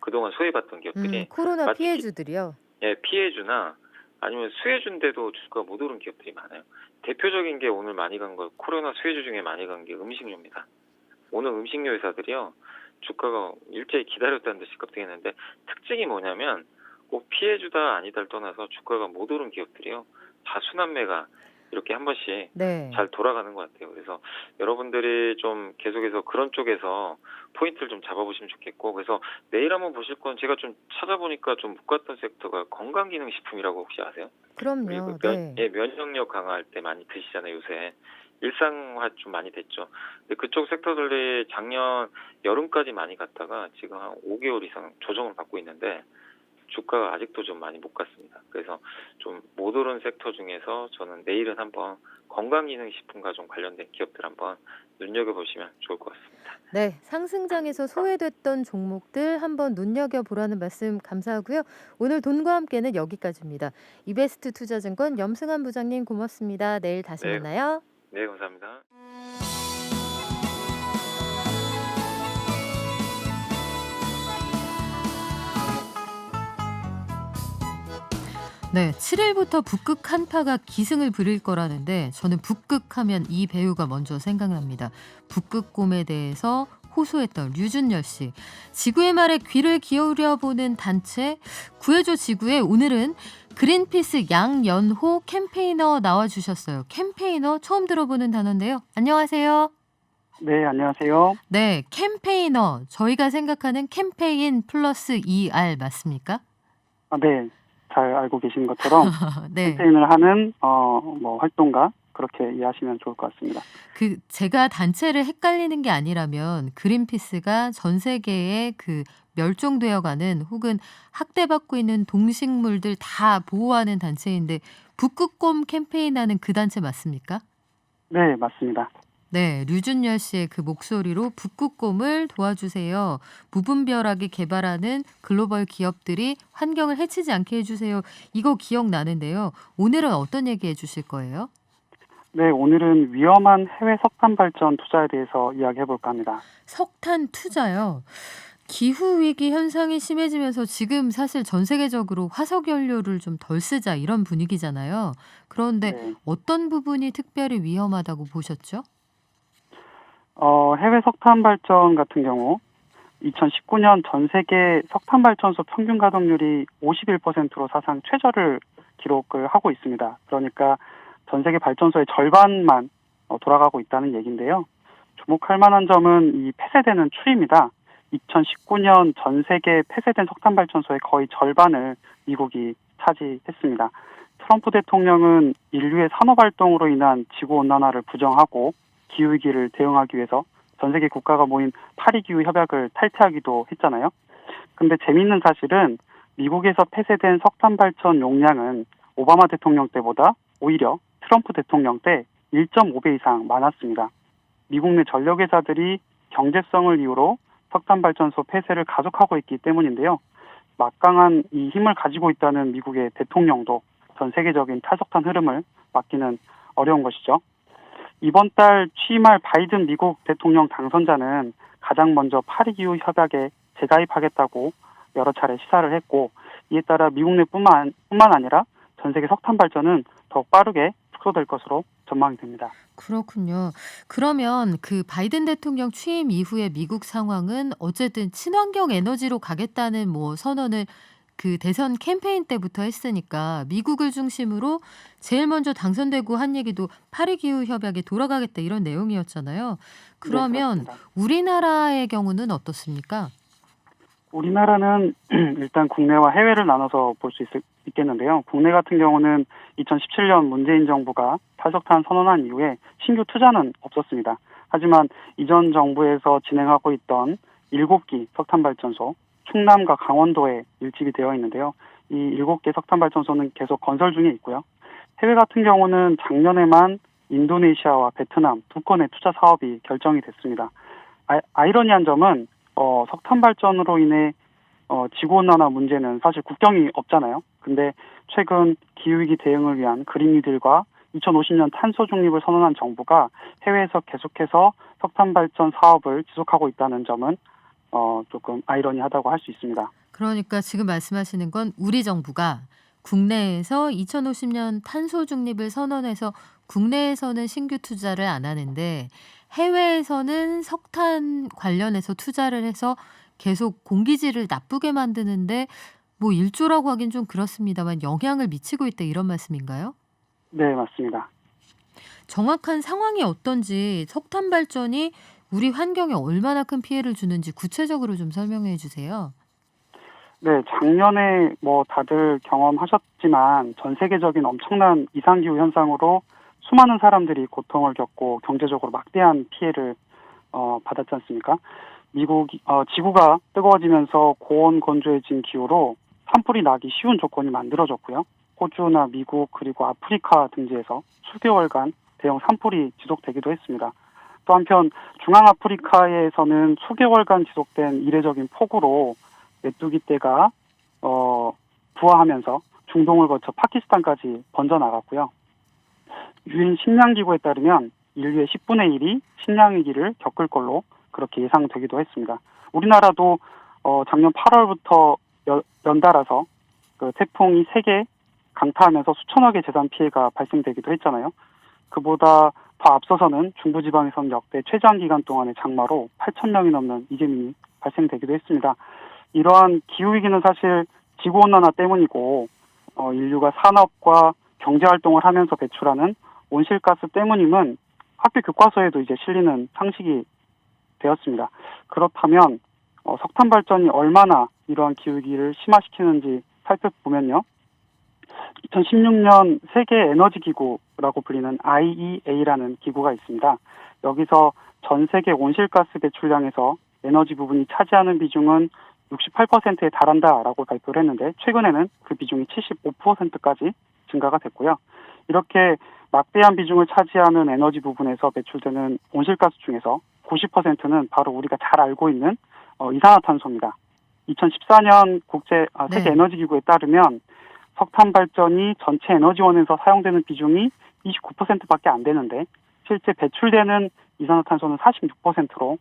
그동안 소외받던 기업들이 코로나 마치 피해주들이요. 예, 피해주나 아니면 수혜주인데도 주가가 못 오른 기업들이 많아요. 대표적인 게 오늘 많이 간 거, 코로나 수혜주 중에 많이 간 게 음식료입니다. 오늘 음식료 회사들이요, 주가가 일제히 기다렸다는 듯이 급등했는데 특징이 뭐냐면 꼭 피해주다 아니다를 떠나서 주가가 못 오른 기업들이요, 다 순환매가 이렇게 한 번씩 네. 잘 돌아가는 것 같아요. 그래서 여러분들이 좀 계속해서 그런 쪽에서 포인트를 좀 잡아보시면 좋겠고, 그래서 내일 한번 보실 건 제가 좀 찾아보니까 좀 못 갔던 섹터가 건강기능식품이라고 혹시 아세요? 그럼요. 예, 면역력 강화할 때 많이 드시잖아요, 요새. 일상화 좀 많이 됐죠. 근데 그쪽 섹터들이 작년 여름까지 많이 갔다가 지금 한 5개월 이상 조정을 받고 있는데 주가가 아직도 좀 많이 못 갔습니다. 그래서 좀 못 오른 섹터 중에서 저는 내일은 한번 건강기능식품과 좀 관련된 기업들 한번 눈여겨보시면 좋을 것 같습니다. 네, 상승장에서 소외됐던 종목들 한번 눈여겨보라는 말씀 감사하고요. 오늘 돈과 함께는 여기까지입니다. 이베스트 투자증권 염승환 부장님 고맙습니다. 내일 다시 네. 만나요. 네, 감사합니다. 네, 7일부터 북극 한파가 기승을 부릴 거라는데 저는 북극하면 이 배우가 먼저 생각납니다. 북극곰에 대해서 호소했던 류준열 씨. 지구의 말에 귀를 기울여보는 단체 구해줘 지구에 오늘은 그린피스 양연호 캠페이너 나와주셨어요. 캠페이너 처음 들어보는 단어인데요. 안녕하세요. 네, 안녕하세요. 네, 캠페이너. 저희가 생각하는 캠페인 플러스 ER 맞습니까? 네, 잘 알고 계신 것처럼 네. 캠페인을 하는 뭐 활동가 그렇게 이해하시면 좋을 것 같습니다. 제가 단체를 헷갈리는 게 아니라면 그린피스가 전 세계에 멸종되어가는 혹은 학대받고 있는 동식물들 다 보호하는 단체인데 북극곰 캠페인하는 그 단체 맞습니까? 네, 맞습니다. 네, 류준열 씨의 그 목소리로 북극곰을 도와주세요. 무분별하게 개발하는 글로벌 기업들이 환경을 해치지 않게 해주세요. 이거 기억나는데요. 오늘은 어떤 얘기 해주실 거예요? 네, 오늘은 위험한 해외 석탄 발전 투자에 대해서 이야기해 볼까 합니다. 석탄 투자요. 기후위기 현상이 심해지면서 지금 사실 전 세계적으로 화석 연료를 좀 덜 쓰자 이런 분위기잖아요. 그런데 네. 어떤 부분이 특별히 위험하다고 보셨죠? 해외 석탄 발전 같은 경우 2019년 전 세계 석탄 발전소 평균 가동률이 51%로 사상 최저를 기록을 하고 있습니다. 그러니까 전 세계 발전소의 절반만 돌아가고 있다는 얘기인데요. 주목할 만한 점은 이 폐쇄되는 추이입니다. 2019년 전 세계 폐쇄된 석탄 발전소의 거의 절반을 미국이 차지했습니다. 트럼프 대통령은 인류의 산업 활동으로 인한 지구 온난화를 부정하고 기후위기를 대응하기 위해서 전 세계 국가가 모인 파리 기후 협약을 탈퇴하기도 했잖아요. 근데 재미있는 사실은 미국에서 폐쇄된 석탄 발전 용량은 오바마 대통령 때보다 오히려 트럼프 대통령 때 1.5배 이상 많았습니다. 미국 내 전력회사들이 경제성을 이유로 석탄 발전소 폐쇄를 가속하고 있기 때문인데요. 막강한 이 힘을 가지고 있다는 미국의 대통령도 전 세계적인 탈석탄 흐름을 막기는 어려운 것이죠. 이번 달 취임할 바이든 미국 대통령 당선자는 가장 먼저 파리 기후 협약에 재가입하겠다고 여러 차례 시사를 했고, 이에 따라 미국 내뿐만 아니라 전 세계 석탄 발전은 더욱 빠르게 축소될 것으로 전망이 됩니다. 그렇군요. 그러면 바이든 대통령 취임 이후에 미국 상황은 어쨌든 친환경 에너지로 가겠다는 선언을 그 대선 캠페인 때부터 했으니까 미국을 중심으로 제일 먼저 당선되고 한 얘기도 파리 기후 협약에 돌아가겠다 이런 내용이었잖아요. 그러면 그렇습니다. 우리나라의 경우는 어떻습니까? 우리나라는 일단 국내와 해외를 나눠서 볼 수 있겠는데요. 국내 같은 경우는 2017년 문재인 정부가 탈석탄 선언한 이후에 신규 투자는 없었습니다. 하지만 이전 정부에서 진행하고 있던 7기 석탄발전소, 충남과 강원도에 밀집이 되어 있는데요. 이 7개 석탄발전소는 계속 건설 중에 있고요. 해외 같은 경우는 작년에만 인도네시아와 베트남 2건의 투자 사업이 결정이 됐습니다. 아이러니한 점은 석탄 발전으로 인해 지구온난화 문제는 사실 국경이 없잖아요. 근데 최근 기후위기 대응을 위한 그린 뉴딜과 2050년 탄소 중립을 선언한 정부가 해외에서 계속해서 석탄 발전 사업을 지속하고 있다는 점은 조금 아이러니하다고 할 수 있습니다. 그러니까 지금 말씀하시는 건 우리 정부가 국내에서 2050년 탄소 중립을 선언해서 국내에서는 신규 투자를 안 하는데 해외에서는 석탄 관련해서 투자를 해서 계속 공기질을 나쁘게 만드는데 뭐 일조라고 하긴 좀 그렇습니다만 영향을 미치고 있다 이런 말씀인가요? 네, 맞습니다. 정확한 상황이 어떤지 석탄 발전이 우리 환경에 얼마나 큰 피해를 주는지 구체적으로 좀 설명해 주세요. 네, 작년에 뭐 다들 경험하셨지만 전 세계적인 엄청난 이상기후 현상으로 수많은 사람들이 고통을 겪고 경제적으로 막대한 피해를 받았지 않습니까? 지구가 뜨거워지면서 고온 건조해진 기후로 산불이 나기 쉬운 조건이 만들어졌고요. 호주나 미국 그리고 아프리카 등지에서 수개월간 대형 산불이 지속되기도 했습니다. 또 한편 중앙아프리카에서는 수개월간 지속된 이례적인 폭우로 메뚜기떼가 부화하면서 중동을 거쳐 파키스탄까지 번져나갔고요. 유엔 식량기구에 따르면 인류의 10분의 1이 식량위기를 겪을 걸로 그렇게 예상되기도 했습니다. 우리나라도 작년 8월부터 연달아서 그 태풍이 3개 강타하면서 수천억의 재산 피해가 발생되기도 했잖아요. 그보다 더 앞서서는 중부지방에서는 역대 최장기간 동안의 장마로 8,000명이 넘는 이재민이 발생되기도 했습니다. 이러한 기후위기는 사실 지구온난화 때문이고 인류가 산업과 경제활동을 하면서 배출하는 온실가스 때문임은 학교 교과서에도 이제 실리는 상식이 되었습니다. 그렇다면 석탄 발전이 얼마나 이러한 기후위기를 심화시키는지 살펴보면요. 2016년 세계 에너지 기구라고 불리는 IEA라는 기구가 있습니다. 여기서 전 세계 온실가스 배출량에서 에너지 부분이 차지하는 비중은 68%에 달한다라고 발표를 했는데 최근에는 그 비중이 75%까지 증가가 됐고요. 이렇게 막대한 비중을 차지하는 에너지 부분에서 배출되는 온실가스 중에서 90%는 바로 우리가 잘 알고 있는 이산화탄소입니다. 2014년 세계 에너지 기구에 따르면 석탄 발전이 전체 에너지원에서 사용되는 비중이 29%밖에 안 되는데 실제 배출되는 이산화탄소는 46%로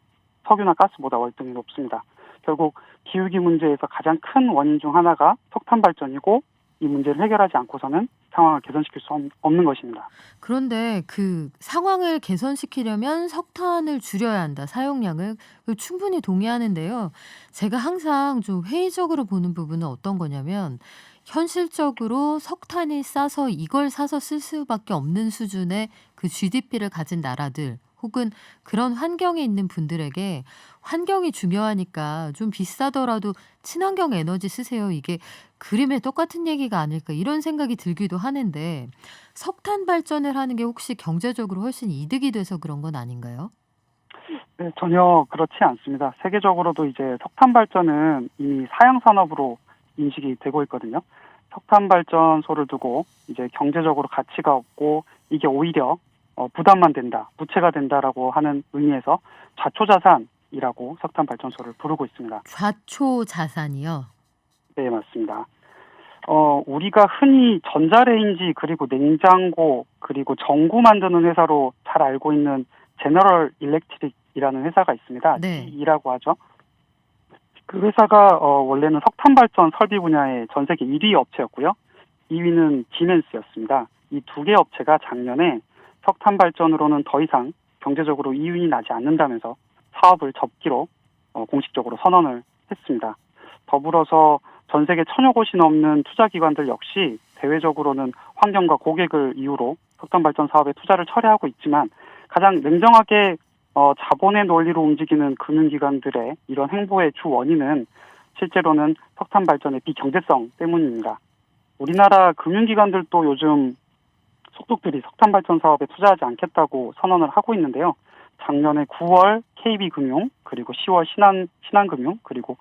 석유나 가스보다 월등히 높습니다. 결국 기후위기 문제에서 가장 큰 원인 중 하나가 석탄 발전이고 이 문제를 해결하지 않고서는 상황을 개선시킬 수 없는 것입니다. 그런데 그 상황을 개선시키려면 석탄을 줄여야 한다, 사용량을. 충분히 동의하는데요. 제가 항상 좀 회의적으로 보는 부분은 어떤 거냐면 현실적으로 석탄이 싸서 이걸 사서 쓸 수밖에 없는 수준의 그 GDP를 가진 나라들 혹은 그런 환경에 있는 분들에게 환경이 중요하니까 좀 비싸더라도 친환경 에너지 쓰세요. 이게 그림의 똑같은 얘기가 아닐까 이런 생각이 들기도 하는데 석탄 발전을 하는 게 혹시 경제적으로 훨씬 이득이 돼서 그런 건 아닌가요? 네, 전혀 그렇지 않습니다. 세계적으로도 이제 석탄 발전은 이미 사양 산업으로 인식이 되고 있거든요. 석탄 발전소를 두고 이제 경제적으로 가치가 없고 이게 오히려 부담만 된다, 부채가 된다라고 하는 의미에서 좌초자산이라고 석탄 발전소를 부르고 있습니다. 좌초자산이요? 네, 맞습니다. 우리가 흔히 전자레인지 그리고 냉장고 그리고 전구 만드는 회사로 잘 알고 있는 제너럴 일렉트릭이라는 회사가 있습니다. 네. GE라고 하죠. 그 회사가 원래는 석탄 발전 설비 분야의 전 세계 1위 업체였고요. 2위는 지멘스였습니다. 이 두 개 업체가 작년에 석탄 발전으로는 더 이상 경제적으로 이윤이 나지 않는다면서 사업을 접기로 공식적으로 선언을 했습니다. 더불어서 전 세계 1000여 곳이 넘는 투자기관들 역시 대외적으로는 환경과 고객을 이유로 석탄 발전 사업에 투자를 철회하고 있지만 가장 냉정하게 자본의 논리로 움직이는 금융기관들의 이런 행보의 주 원인은 실제로는 석탄 발전의 비경제성 때문입니다. 우리나라 금융기관들도 요즘 속독들이 석탄 발전 사업에 투자하지 않겠다고 선언을 하고 있는데요. 작년에 9월 KB금융, 그리고 10월 신한금융, 그리고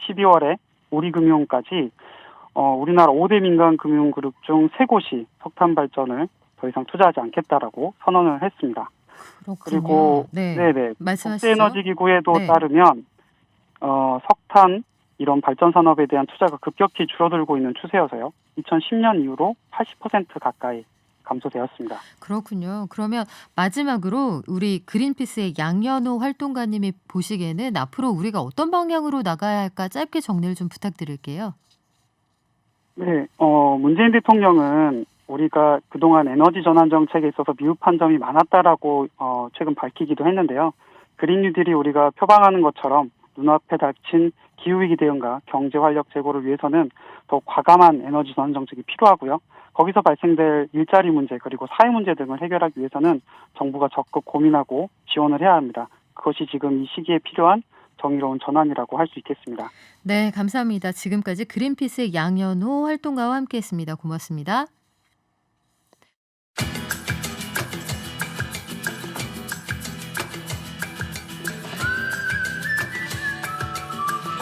12월에 우리금융까지 우리나라 5대 민간 금융그룹 중 3곳이 석탄 발전을 더 이상 투자하지 않겠다라고 선언을 했습니다. 그렇군요. 그리고 네. 네네 말씀하시죠. 국제에너지기구에도 네. 따르면 석탄 이런 발전 산업에 대한 투자가 급격히 줄어들고 있는 추세여서요. 2010년 이후로 80% 가까이 감소되었습니다. 그렇군요. 그러면 마지막으로 우리 그린피스의 양연호 활동가님이 보시기에는 앞으로 우리가 어떤 방향으로 나가야 할까 짧게 정리를 좀 부탁드릴게요. 네, 문재인 대통령은 우리가 그동안 에너지 전환 정책에 있어서 미흡한 점이 많았다라고 최근 밝히기도 했는데요. 그린 뉴딜이 우리가 표방하는 것처럼 눈앞에 닥친 기후위기 대응과 경제 활력 제고를 위해서는 더욱 과감한 에너지 전환 정책이 필요하고요. 거기서 발생될 일자리 문제 그리고 사회 문제 등을 해결하기 위해서는 정부가 적극 고민하고 지원을 해야 합니다. 그것이 지금 이 시기에 필요한 정의로운 전환이라고 할 수 있겠습니다. 네, 감사합니다. 지금까지 그린피스의 양연호 활동가와 함께했습니다. 고맙습니다.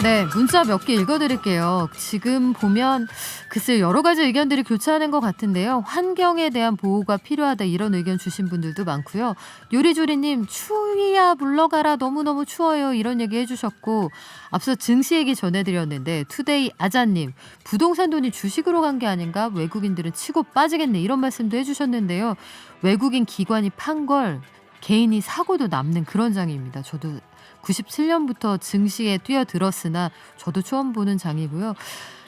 네, 문자 몇 개 읽어드릴게요. 지금 보면 글쎄 여러 가지 의견들이 교차하는 것 같은데요. 환경에 대한 보호가 필요하다 이런 의견 주신 분들도 많고요. 요리조리님 추위야 물러가라 너무너무 추워요 이런 얘기 해주셨고 앞서 증시 얘기 전해드렸는데 투데이 아자님 부동산 돈이 주식으로 간 게 아닌가 외국인들은 치고 빠지겠네 이런 말씀도 해주셨는데요. 외국인 기관이 판 걸 개인이 사고도 남는 그런 장입니다. 저도 97년부터 증시에 뛰어들었으나 저도 처음 보는 장이고요.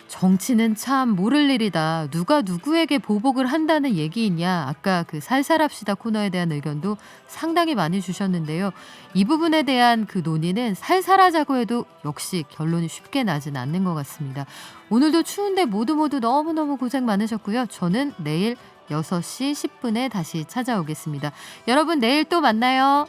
정치는 참 모를 일이다. 누가 누구에게 보복을 한다는 얘기이냐. 아까 그 살살합시다 코너에 대한 의견도 상당히 많이 주셨는데요. 이 부분에 대한 그 논의는 살살하자고 해도 역시 결론이 쉽게 나진 않는 것 같습니다. 오늘도 추운데 모두 너무너무 고생 많으셨고요. 저는 내일 6시 10분에 다시 찾아오겠습니다. 여러분 내일 또 만나요.